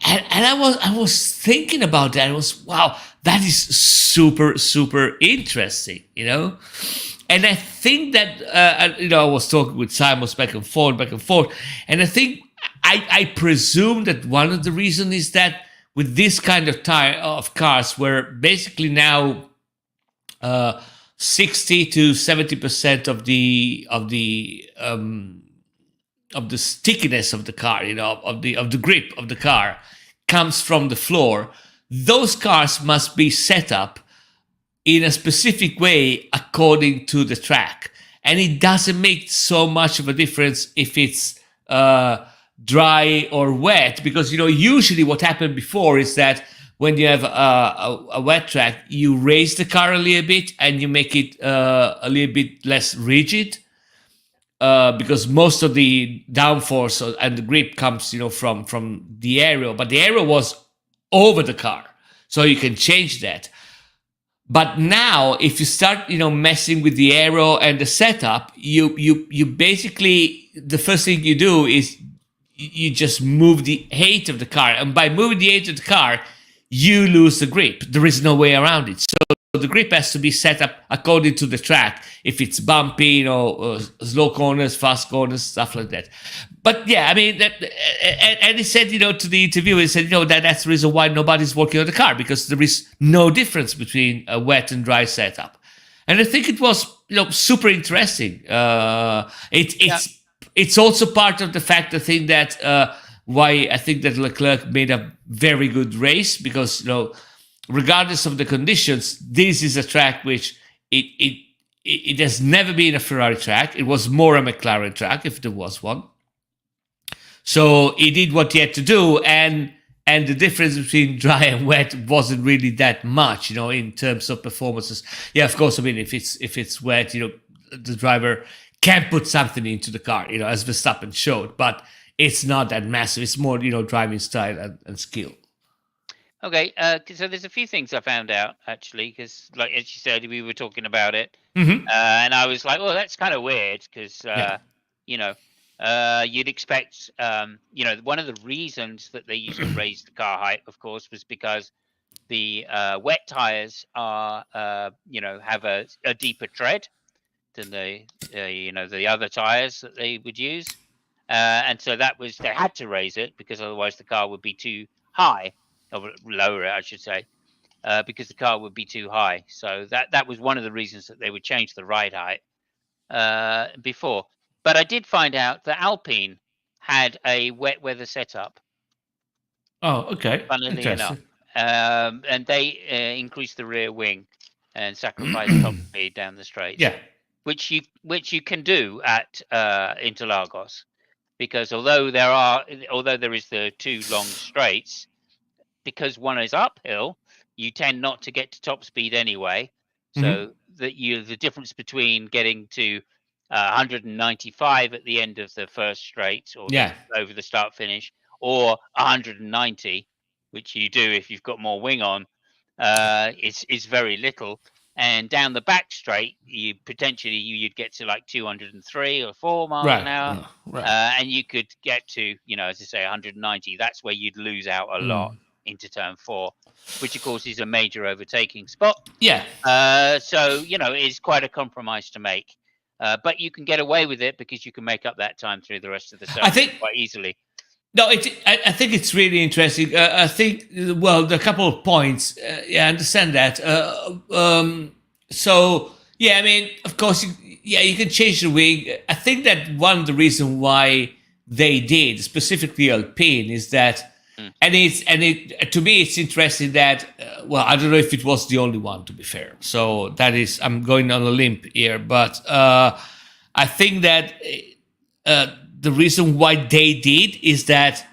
S2: I was thinking about that. I was, wow, that is super, super interesting, And I think that, I was talking with Simons back and forth. And I think, I presume that one of the reasons is that with this kind of cars, where basically now 60 to 70% of the stickiness of the car, of the grip of the car, comes from the floor. Those cars must be set up in a specific way according to the track, and it doesn't make so much of a difference if it's dry or wet, because usually what happened before is that when you have a wet track, you raise the car a little bit and you make it a little bit less rigid, because most of the downforce and the grip comes from the aero, but the aero was over the car, so you can change that. But now, if you start, messing with the aero and the setup, you basically, the first thing you do is you just move the height of the car, and by moving the height of the car, you lose the grip. There is no way around it. So the grip has to be set up according to the track. If it's bumpy, slow corners, fast corners, stuff like that. But yeah, I mean, and he said, to the interviewer, he said, that's the reason why nobody's working on the car, because there is no difference between a wet and dry setup. And I think it was, super interesting. It's also part of the fact, I think, that why I think that Leclerc made a very good race, because, regardless of the conditions, this is a track which it has never been a Ferrari track. It was more a McLaren track, if there was one. So he did what he had to do, and the difference between dry and wet wasn't really that much, in terms of performances. Yeah, of course. I mean, if it's wet, the driver can put something into the car, as Verstappen showed, but it's not that massive. It's more, driving style and skill.
S1: Okay, so there's a few things I found out, actually, because, like as you said, we were talking about it,
S2: Mm-hmm.
S1: And I was like, well, that's kind of weird, because you'd expect, one of the reasons that they used to raise the car height, of course, was because the wet tires are, have a deeper tread than the other tires that they would use, and so they had to raise it, because otherwise the car would be too high, or lower it, I should say, because the car would be too high. So that was one of the reasons that they would change the ride height before. But I did find out that Alpine had a wet weather setup.
S2: Oh, okay.
S1: Funnily enough, and they increased the rear wing and sacrificed top speed down the straight.
S2: Yeah.
S1: Which you can do at Interlagos, because although there is the two long straights, because one is uphill, you tend not to get to top speed anyway, So that the difference between getting to 195 at the end of the first straight, or over the start finish, or 190, which you do if you've got more wing on, is very little. And down the back straight, you'd get to like 203 or 4 miles an hour, and you could get to, as I say, 190. That's where you'd lose out a lot into turn 4, which of course is a major overtaking spot.
S2: Yeah.
S1: So it's quite a compromise to make, but you can get away with it because you can make up that time through the rest of the circuit quite easily.
S2: No, I think it's really interesting. I think, well, there are a couple of points. I understand that. So, yeah, I mean, of course, you can change the wing. I think that one of the reasons why they did, specifically Alpine, is that, and to me, it's interesting that, well, I don't know if it was the only one, to be fair. So that is, I'm going on a limb here, but I think that the reason why they did is that,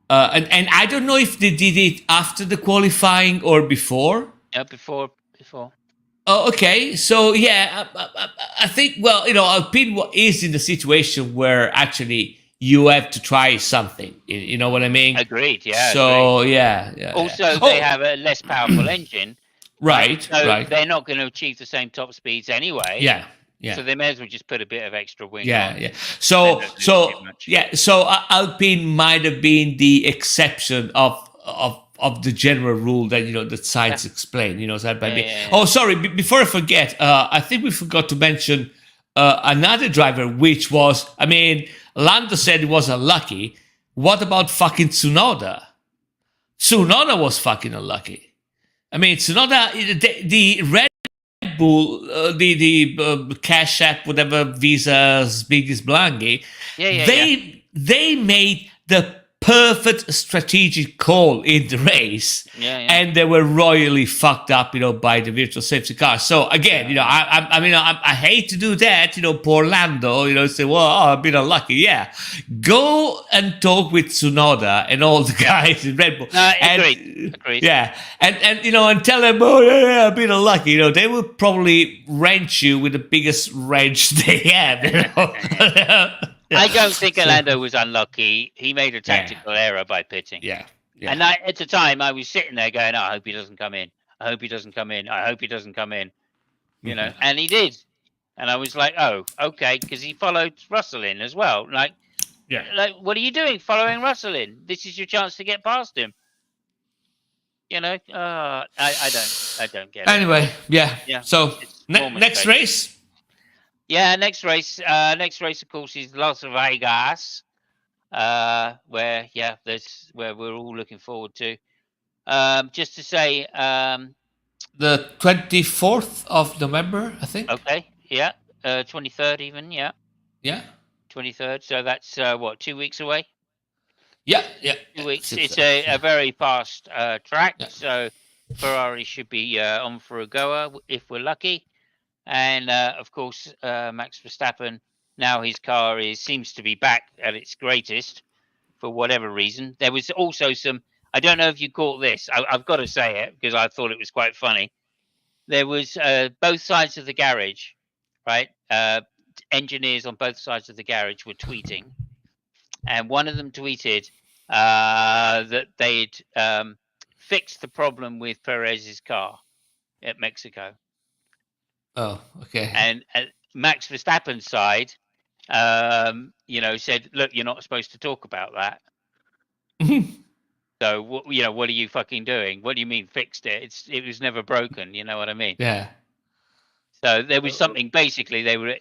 S2: and I don't know if they did it after the qualifying or before.
S1: Yeah, before.
S2: Oh, okay. So yeah, I think, well, Alpine is in the situation where actually you have to try something. You know what I mean?
S1: Agreed. Yeah.
S2: So
S1: agreed.
S2: yeah.
S1: Also, they have a less powerful engine.
S2: Right.
S1: So they're not going to achieve the same top speeds anyway.
S2: Yeah.
S1: So they may as well just put a bit of extra wing on.
S2: Yeah. So Alpine might have been the exception of the general rule that that science explain. Oh, sorry. Before I forget, I think we forgot to mention another driver, which was, I mean, Lando said he was unlucky. What about fucking Tsunoda? Tsunoda was fucking unlucky. I mean, Tsunoda, the Red Bull, the Cash App, whatever, Visa's biggest Blangy, they made the perfect strategic call in the race, and they were royally fucked up, by the virtual safety car. So again, I hate to do that, poor Lando, say, well, I've been unlucky. Yeah, go and talk with Tsunoda and all the guys in Red Bull.
S1: Agreed.
S2: Yeah, and tell them, oh yeah, I've been unlucky. They will probably wrench you with the biggest wrench they have.
S1: I don't think Lando was unlucky. He made a tactical error by pitting.
S2: Yeah.
S1: And at the time, I was sitting there going, I hope he doesn't come in. I hope he doesn't come in. I hope he doesn't come in. And he did. And I was like, oh, okay, because he followed Russell in as well. Like, what are you doing following Russell in? This is your chance to get past him. I don't get it.
S2: Anyway, yeah. So next race.
S1: Yeah, next race, of course, is Las Vegas, where we're all looking forward to. Just to say,
S2: the 24th of November, I think.
S1: Okay, 23rd even, yeah. 23rd. So that's 2 weeks away.
S2: Yeah.
S1: 2 weeks. It's a very fast track, so Ferrari should be on for a goer if we're lucky. And of course, Max Verstappen, now his car seems to be back at its greatest for whatever reason. There was also I don't know if you caught this. I've got to say it because I thought it was quite funny. There was both sides of the garage, right? Engineers on both sides of the garage were tweeting. And one of them tweeted that they'd fixed the problem with Perez's car at Mexico.
S2: Oh, okay.
S1: And Max Verstappen's side, said, "Look, you're not supposed to talk about that." So, what are you fucking doing? What do you mean fixed it? It was never broken. You know what I mean?
S2: Yeah.
S1: So there was something. Basically, they were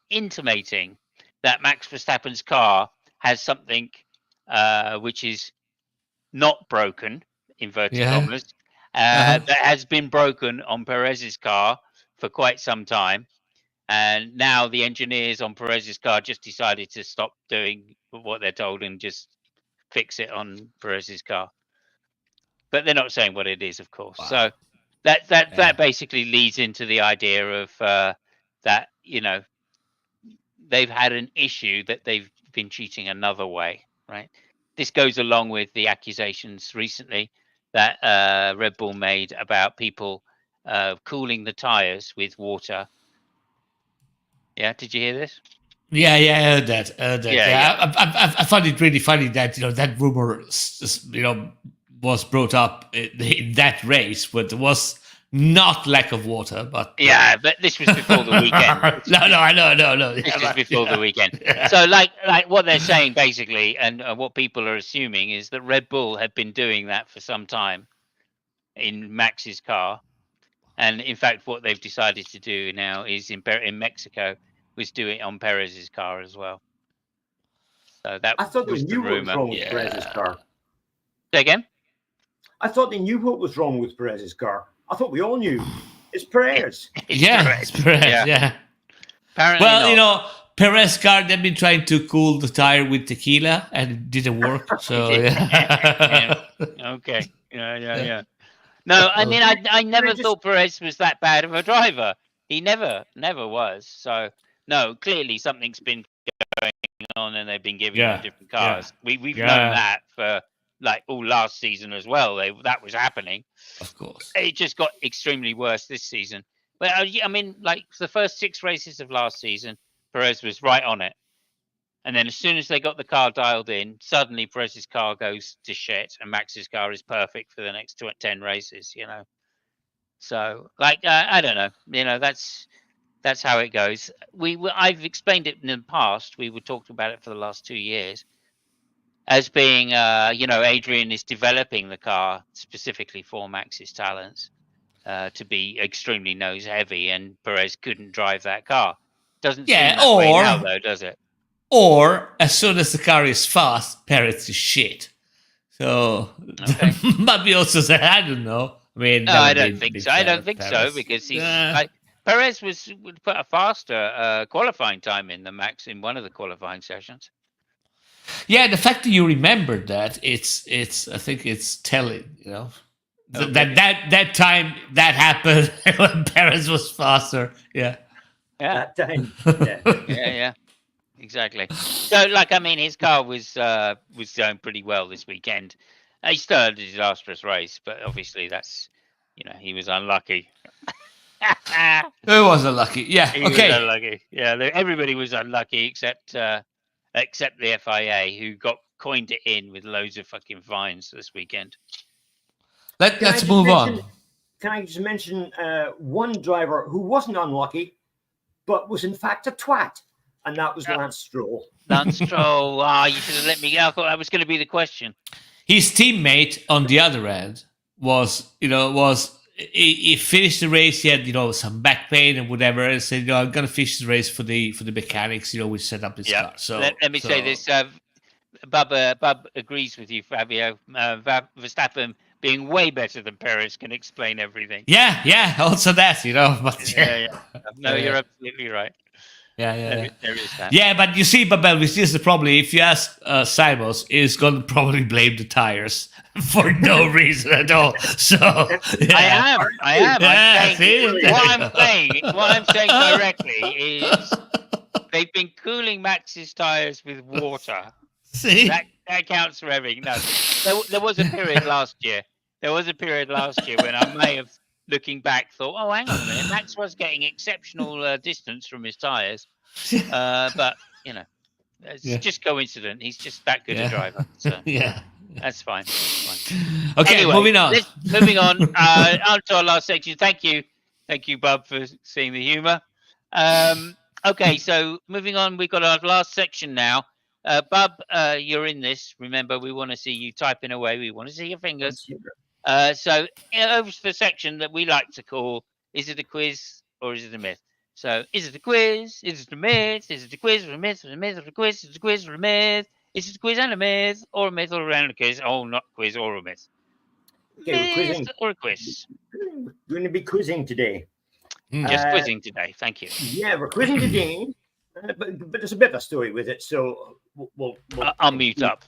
S1: intimating that Max Verstappen's car has something which is not broken, inverted commas, that has been broken on Perez's car for quite some time, and now the engineers on Perez's car just decided to stop doing what they're told and just fix it on Perez's car. But they're not saying what it is, of course. Wow. So that basically leads into the idea of that they've had an issue that they've been cheating another way, right? This goes along with the accusations recently that Red Bull made about people cooling the tires with water. Yeah, did you hear this?
S2: Yeah, I heard that.
S1: Yeah.
S2: I find it really funny that that rumor was brought up in that race, but it was not lack of water, but
S1: Yeah, but this was before the weekend.
S2: no, I know.
S1: This was before the weekend. So, like what they're saying basically, and what people are assuming is that Red Bull had been doing that for some time in Max's car, and in fact, what they've decided to do now is in Mexico was do it on Perez's car as well. So that
S3: I thought they
S1: was the
S3: knew what was
S1: rumor.
S3: wrong with Perez's car.
S1: Say again?
S3: I thought they knew what was wrong with Perez's car. I thought we all knew. It's Perez.
S2: It's Perez. Yeah.
S1: Apparently
S2: well,
S1: not.
S2: Perez car, they've been trying to cool the tire with tequila and it didn't work. So
S1: yeah. Okay. Yeah. No, I mean, I never thought Perez was that bad of a driver. He never was. So no, clearly something's been going on, and they've been giving him different cars. We've known that for like all last season as well. That was happening.
S2: Of course,
S1: it just got extremely worse this season. But I mean, like the first 6 races of last season, Perez was right on it. And then as soon as they got the car dialed in, suddenly Perez's car goes to shit, and Max's car is perfect for the next 10 races. So like I don't know. That's how it goes. I've explained it in the past. We talked about it for the last 2 years as being, Adrian is developing the car specifically for Max's talents to be extremely nose heavy, and Perez couldn't drive that car. Doesn't seem that way now, though, does it?
S2: Or as soon as the car is fast, Perez is shit. So but we also say, I don't know. I mean,
S1: no, I don't think so. I don't think so because he's Perez would put a faster qualifying time in the Max in one of the qualifying sessions.
S2: Yeah, the fact that you remember that it's I think it's telling, that time that happened when Perez was faster. Yeah.
S3: That time.
S1: Yeah. Exactly. So, I mean, his car was going pretty well this weekend. He still had a disastrous race, but obviously that's, he was unlucky.
S2: It was unlucky. Yeah.
S1: He was unlucky. Yeah. Everybody was unlucky except the FIA, who coined it in with loads of fucking fines this weekend.
S2: Let's move on.
S3: Can I just mention one driver who wasn't unlucky, but was in fact a twat? And that was Lance Stroll.
S1: Lance Stroll. Wow, you should have let me go. I thought that was going to be the question.
S2: His teammate on the other end was he finished the race. He had some back pain and whatever, and said, I'm going to finish the race for the mechanics. We set up his car. So
S1: let me say this. Bub agrees with you, Fabio. Verstappen being way better than Perez can explain everything.
S2: Yeah. Also that, But
S1: No, you're absolutely right.
S2: Yeah.
S1: There is that.
S2: Yeah, but you see, Babel, this is the problem. If you ask Simons, he's going to probably blame the tires for no reason at all. So
S1: I am. What I'm saying directly is they've been cooling Max's tires with water.
S2: See,
S1: that counts for everything. No, there was a period last year. When I may have, looking back, thought, oh, hang on a minute, Max was getting exceptional distance from his tyres. But, it's just coincident. He's just that good a driver. So that's fine.
S2: Okay,
S1: anyway,
S2: moving on.
S1: On to our last section. Thank you, Bub, for seeing the humour. Okay, so moving on, we've got our last section now. Bub, you're in this. Remember, we want to see you typing away. We want to see your fingers. So over to the section that we like to call, is it a quiz or is it a myth? So is it a quiz? Is it a myth? Is it a quiz or a myth? Or a myth or a quiz? Is it a quiz or a myth? Is it a quiz and a myth? Or a myth or a quiz? Oh, not quiz or a myth.
S3: Okay, we're quizzing.
S1: Or a quiz?
S3: We're going to be quizzing today.
S1: Just quizzing today. Thank you.
S3: Yeah, we're quizzing today. But there's a bit of a story with it, so
S1: I'll mute up.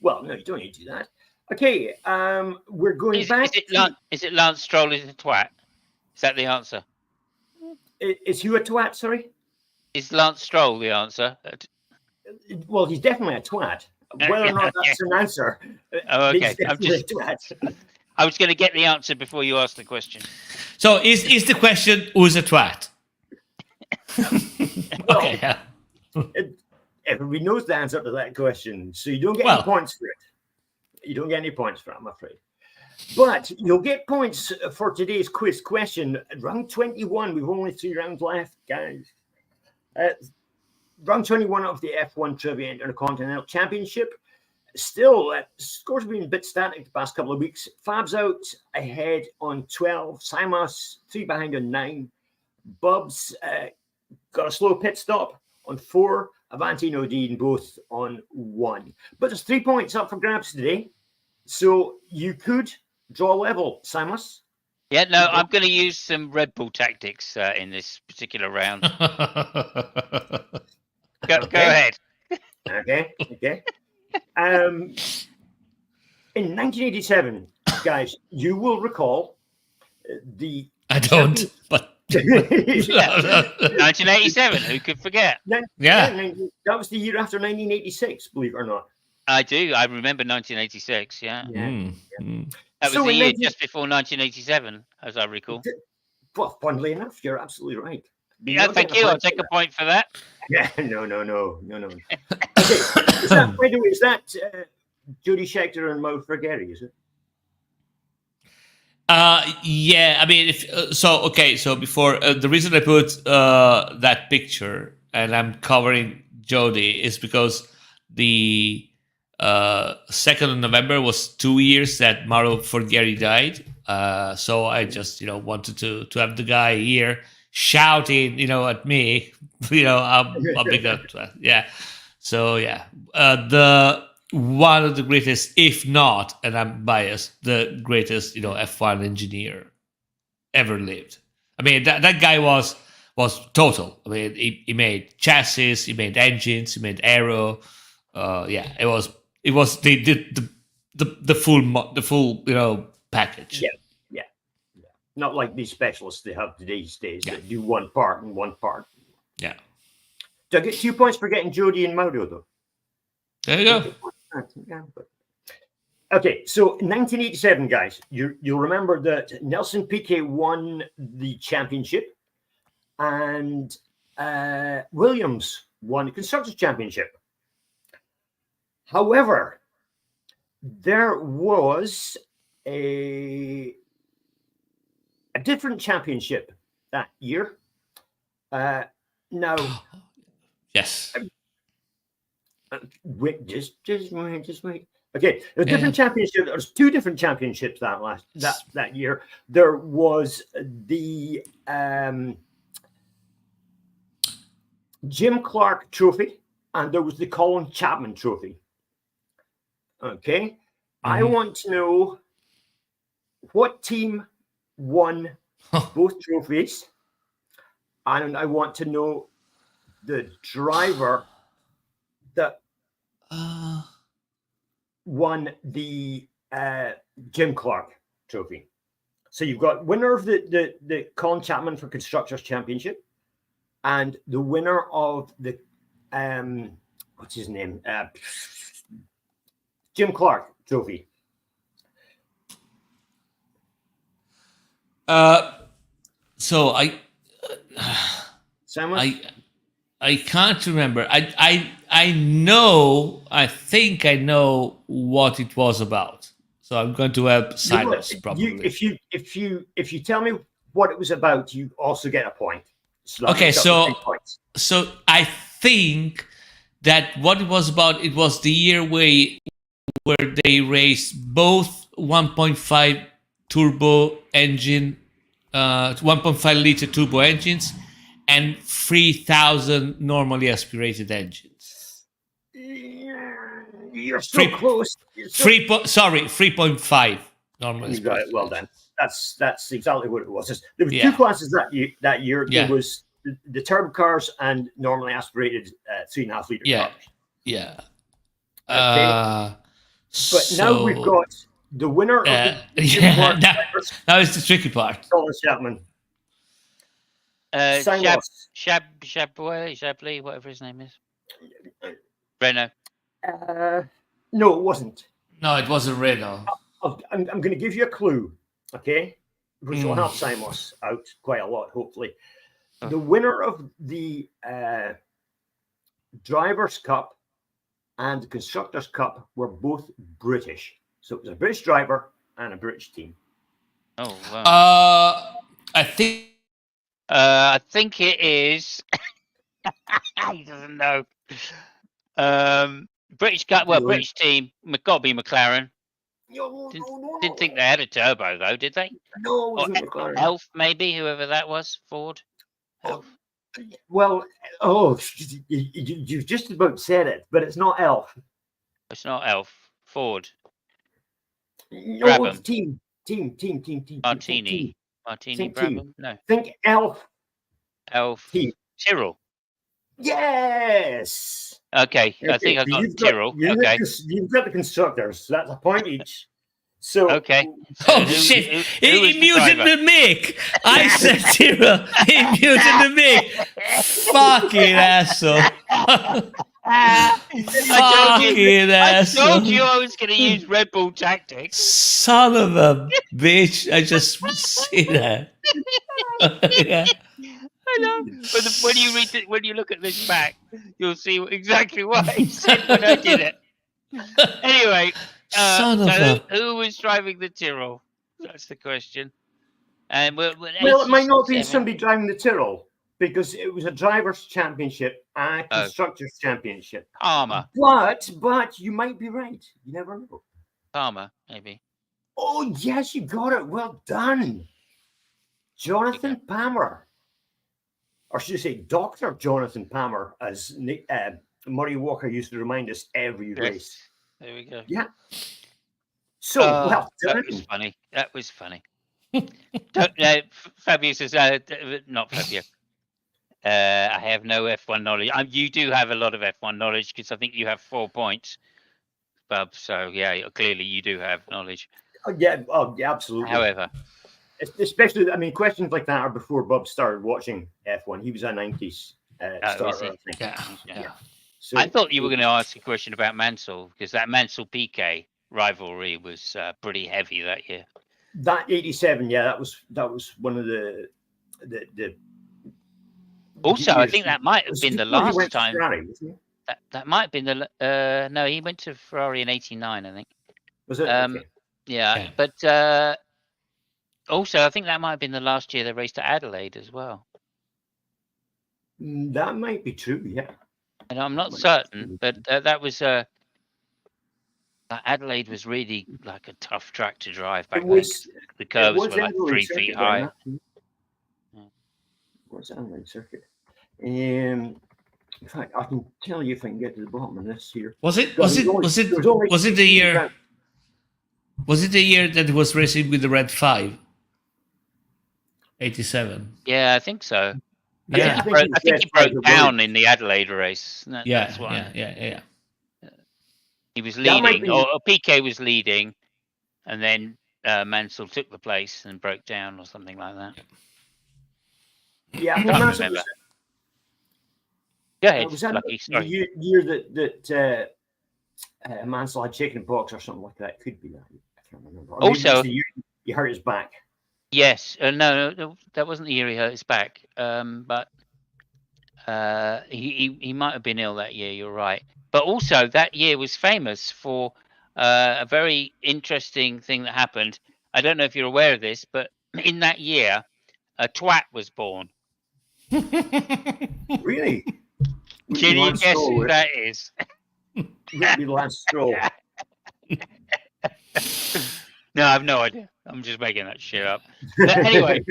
S3: Well, no, you don't need to do that. Okay, we're going back.
S1: Is it Lance Stroll is a twat? Is that the answer?
S3: Is you a twat? Sorry.
S1: Is Lance Stroll the answer?
S3: Well, he's definitely a twat. Whether or not that's an answer.
S1: Oh, okay. I was going to get the answer before you asked the question.
S2: So is the question who's a twat?
S3: Well,
S2: Okay. Yeah.
S3: everybody knows the answer to that question, so you don't get any points for it. You don't get any points for it, I'm afraid. But you'll get points for today's quiz question. Round 21, we've only 3 rounds left, guys. Round 21 of the F1 Trivia Intercontinental Championship. Still, scores have been a bit static the past couple of weeks. Fab's out ahead on 12. Simos 3 behind on 9. Bubs got a slow pit stop on 4. Avanti and Odin both on 1. But there's 3 points up for grabs today. So you could draw level, Simos.
S1: Yeah, no, I'm going to use some Red Bull tactics in this particular round. Go ahead.
S3: Okay. In 1987, guys, you will recall the.
S2: I don't, but.
S1: 1987, who could forget?
S2: Yeah.
S3: That was the year after 1986, believe it or not.
S1: I do. I remember 1986, yeah. That was
S3: So
S1: the
S3: in
S1: year
S3: 19
S1: just before 1987, as I recall.
S3: Well, funnily enough, you're absolutely right.
S1: Yeah, thank you. I'll take a point for that.
S3: Yeah, no. Okay, is that Jody Scheckter and Mo Fergeri, is it?
S2: Yeah, I mean, so before the reason I put that picture and I'm covering Jody is because the 2nd of November was 2 years that Mauro Fergeri died. So I just wanted to have the guy here shouting at me. I'm a big yeah. So yeah, the one of the greatest, if not, and I'm biased, the greatest F1 engineer ever lived. I mean that guy was total. I mean he made chassis, he made engines, he made aero. Yeah, it was the full package.
S3: Yeah. Not like these specialists they have these days that do one part and one part.
S2: Yeah.
S3: Do I get 2 points for getting Jody and Mauro though?
S2: There you go.
S3: Okay, so 1987, guys, you'll remember that Nelson Piquet won the championship, and Williams won the Constructors' Championship. However, there was a different championship that year. Now,
S2: yes.
S3: Wait, just wait. Okay, a different championship. There's 2 different championships that year. There was the Jim Clark Trophy, and there was the Colin Chapman Trophy. Okay, I want to know what team won both trophies, and I want to know the driver that won the Jim Clark Trophy. So you've got winner of the Colin Chapman for Constructors' Championship, and the winner of the what's his name, Jim Clark Trophy.
S2: So I can't remember. I think I know what it was about. So I'm going to help Silas probably.
S3: If you tell me what it was about, you also get a point.
S2: Okay, so I think that what it was about, it was the year where they raced both 1.5 turbo engine, 1.5 liter turbo engines, and 3,000 normally aspirated engines.
S3: You're so close.
S2: 3.5 normally.
S3: You got it. Well done. That's exactly what it was. There were 2 classes that year.
S2: Yeah.
S3: There was the turbo cars and normally aspirated 3.5 liter cars.
S2: Yeah.
S3: Okay. But now we've got the winner of the
S2: now is the tricky part.
S3: Colin Chapman.
S1: Chablis, whatever his name is. Renault.
S3: No, it wasn't.
S2: No, it wasn't Renault.
S3: I'm going to give you a clue, okay, which will help Simos out quite a lot, hopefully. The winner of the Drivers' Cup and the Constructors' Cup were both British. So it was a British driver and a British team.
S1: Oh, wow.
S2: I think.
S1: I think it is. He doesn't know. British Cup. Well, British team. Got to be McLaren. Didn't think they had a turbo though, did they?
S3: No, it
S1: Or
S3: wasn't McLaren.
S1: Elf, maybe, whoever that was. Ford. Elf.
S3: Well, you just about said it, but it's not Elf.
S1: It's not Elf. Ford.
S3: No,
S1: Brabham.
S3: team.
S1: Martini.
S3: Think
S1: Brabham.
S3: team.
S1: No.
S3: Think Elf.
S1: Elf.
S3: Team.
S1: Tyrrell.
S3: Yes.
S1: Okay, I think I got Tyrrell. Okay.
S3: You've got the Constructors. So that's a point each. So
S1: Okay.
S2: Oh shit! He muted the mic. I said Tyrrell. He muted the mic. Fucking asshole. Fucking asshole.
S1: I told you I was going to use Red Bull tactics.
S2: Son of a bitch! I just see that. Yeah.
S1: I know. But when you read it, when you look at this back, you'll see exactly what I said when I did it. Anyway, who was driving the Tyrrell? That's the question. And
S3: well, it might not be somebody driving the Tyrrell because it was a drivers' championship and a constructors' championship.
S1: Palmer.
S3: But you might be right. You never know.
S1: Palmer, maybe.
S3: Oh yes, you got it. Well done, Jonathan Palmer. Or should I say Dr. Jonathan Palmer, as Murray Walker used to remind us every race.
S1: There we go.
S3: Yeah. So, well done.
S1: That was funny. That was funny. Fabio says, not Fabio. I have no F1 knowledge. You do have a lot of F1 knowledge because I think you have 4 points, Bub. So, yeah, clearly you do have knowledge.
S3: Yeah, absolutely.
S1: However,
S3: especially, I mean, questions like that are before Bub started watching F1. He was a 90s starter, I think.
S1: Yeah. So I thought you were going to ask a question about Mansell because that Mansell-Piquet rivalry was pretty heavy that year.
S3: That 87, yeah, that was one of the
S1: Also, I think that might have been the last time.
S3: Ferrari,
S1: that might have been the no, he went to Ferrari in 89, I think.
S3: Was it? Okay.
S1: Yeah, but also I think that might have been the last year they raced at Adelaide as well.
S3: That might be true, yeah.
S1: And I'm not certain, but that was Adelaide was really like a tough track to drive back then. The curves were like 3 feet high.
S3: What's Adelaide circuit? In fact, I can tell you if I can get to the bottom of this here.
S2: Was it the year? Was it the year that it was racing with the Red 5? 87.
S1: Yeah, I think so.
S2: Yeah.
S1: I think he broke down in the Adelaide race. That's why.
S2: Yeah.
S1: He was leading, or Piquet was leading, and then Mansell took the place and broke down, or something like that.
S3: Yeah,
S1: I can't remember. Go ahead.
S3: Was that
S1: the
S3: year that Mansell had shaken a box or something like that? Could be that. I can't remember. Or
S1: also,
S3: the year he hurt his back.
S1: Yes. No, that wasn't the year he hurt his back. But he might have been ill that year. You're right. But also that year was famous for a very interesting thing that happened. I don't know if you're aware of this, but in that year, a twat was born.
S3: Really?
S1: Can you guess who that is?
S3: Maybe Lance Stroll.
S1: No, I have no idea. I'm just making that shit up. But anyway,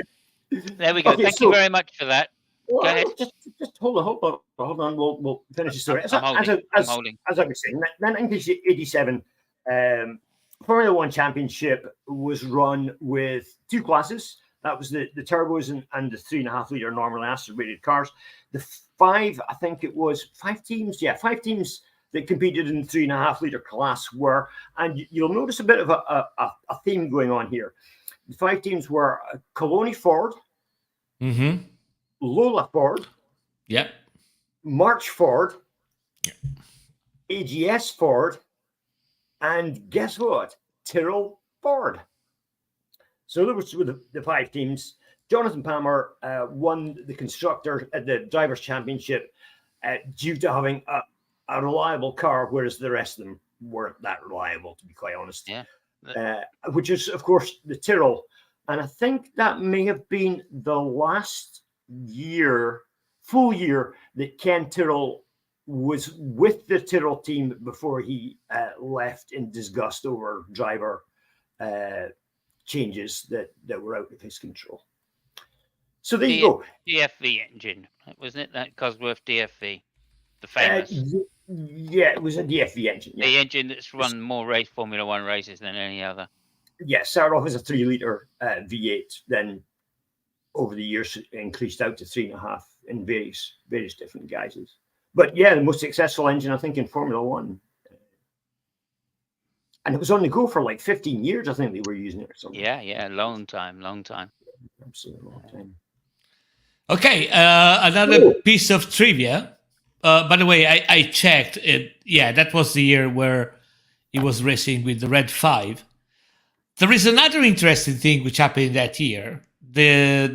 S1: there we go.
S3: Okay,
S1: Thank you very much for that.
S3: Well,
S1: go ahead.
S3: Just hold on. We'll finish the story.
S1: I'm holding.
S3: As I was saying, 1987 Formula One Championship was run with 2 classes. That was the turbos and the 3.5 liter normally aspirated cars. The 5 teams. Yeah, 5 teams that competed in the 3.5 liter class were, and you'll notice a bit of a theme going on here. The 5 teams were Coloni Ford, Lola Ford, March Ford, AGS Ford, and guess what? Tyrrell Ford. So there was the 5 teams. Jonathan Palmer won the the drivers' championship due to having a reliable car, whereas the rest of them weren't that reliable, to be quite honest.
S1: Yeah.
S3: Which is, of course, the Tyrrell. And I think that may have been the last full year, that Ken Tyrrell was with the Tyrrell team before he left in disgust over driver changes that were out of his control. So there you go.
S1: DFV engine, wasn't it? That Cosworth DFV, the famous.
S3: Yeah, it was a DFV engine. Yeah.
S1: The engine that's run more Formula One races than any other.
S3: Yeah, started off as a 3-liter V8, then over the years increased out to 3.5 in various different guises. But yeah, the most successful engine, I think, in Formula One. And it was on the go for like 15 years, I think they were using it or something.
S1: Yeah, long time.
S3: Absolutely long time.
S2: Okay, another piece of trivia. By the way, I checked it. Yeah, that was the year where he was racing with the Red 5. There is another interesting thing which happened that year. The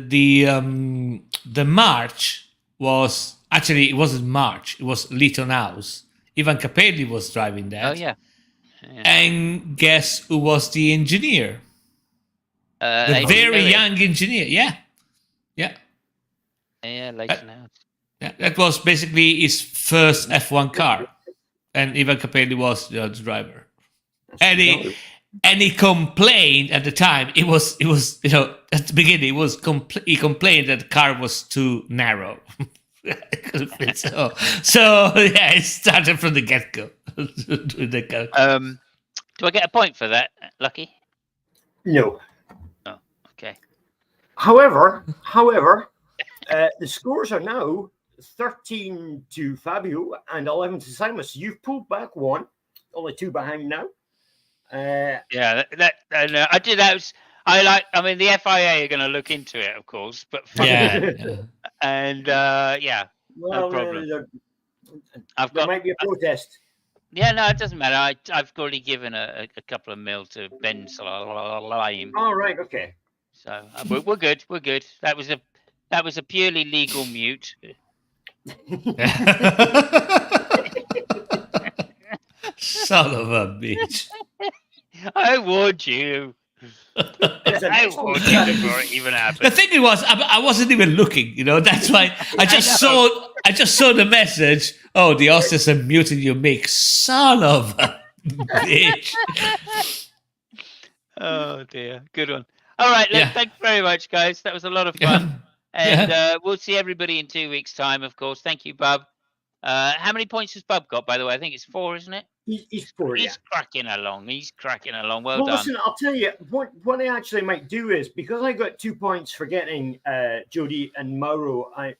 S2: March was actually, it wasn't March. It was Lytton House. Ivan Capelli was driving that.
S1: Oh yeah.
S2: And guess who was the engineer? The very young engineer. Yeah.
S1: Yeah, Lytton House.
S2: Yeah, that was basically his first F1 car, and Ivan Capelli was the driver. And he complained at the time. It was at the beginning he complained that the car was too narrow. so yeah, it started from the get-go.
S1: Do I get a point for that, Lucky?
S3: No.
S1: Oh, okay.
S3: However, the scores are now 13 to Fabio and 11 to Simus. You've pulled back one, only 2 behind now.
S1: Yeah, I did that. I mean, the FIA are going to look into it, of course, but
S2: yeah.
S1: And
S3: well,
S1: no problem.
S3: There might be a protest.
S1: Yeah, no, it doesn't matter. I've already given a couple of mil to Ben Salim.
S3: All right, okay.
S1: So we're good. We're good. That was a purely legal mute.
S2: Son of a bitch.
S1: I warned you. I warned you before it even happened.
S2: The thing was, I wasn't even looking. That's why I just saw the message. Oh, the hostess are muting your mic. Son of a bitch.
S1: Oh dear. Good one. All right. Thanks very much, guys. That was a lot of fun. And we'll see everybody in 2 weeks' time, of course. Thank you, Bub. How many points has Bub got, by the way? I think it's 4, isn't it?
S3: He's 4,
S1: He's cracking along. Well done.
S3: Listen, I'll tell you, what I actually might do is, because I got 2 points for getting Jody and Mauro, I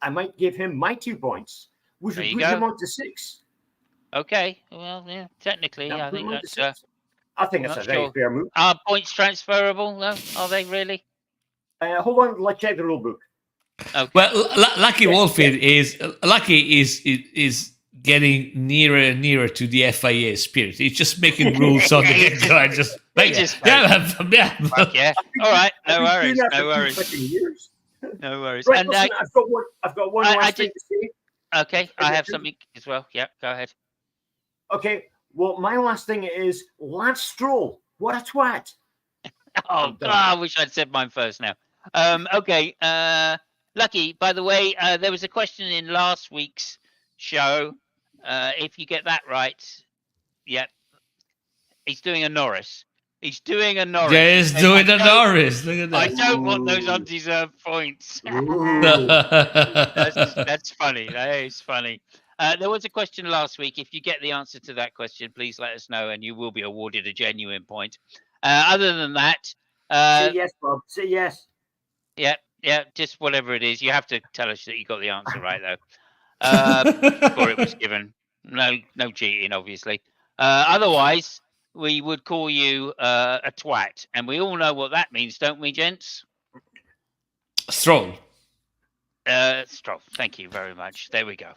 S3: might give him my 2 points, which would put him on to 6.
S1: Okay. Well, yeah, technically, I think that's
S3: a very fair move.
S1: Are points transferable, though? Are they really?
S3: Hold on, let's check the rule book.
S2: Okay. Well, Lucky Wolfie is getting nearer and nearer to the FIA spirit. He's just making rules on the get-go.
S1: Yeah. All right. No worries. No worries.
S3: Right,
S1: and
S3: listen, I've got one last thing to say.
S1: Okay, I have something as well. Yeah, go ahead.
S3: Okay. Well, my last thing is Lance Stroll. What a twat!
S1: Oh God, I wish I'd said mine first now. Okay. Lucky, by the way, there was a question in last week's show. If you get that right, he's doing a Norris. He's doing a Norris.
S2: Yeah, he's doing a Norris. Look at that.
S1: I don't want those undeserved points. That's funny. That is funny. There was a question last week. If you get the answer to that question, please let us know, and you will be awarded a genuine point. Other than that,
S3: say yes, Bob. Say yes.
S1: Yeah, just whatever it is. You have to tell us that you got the answer right, though. Before it was given. No cheating, obviously. Otherwise, we would call you a twat, and we all know what that means, don't we, gents?
S2: Stroll.
S1: Stroll. Thank you very much. There we go.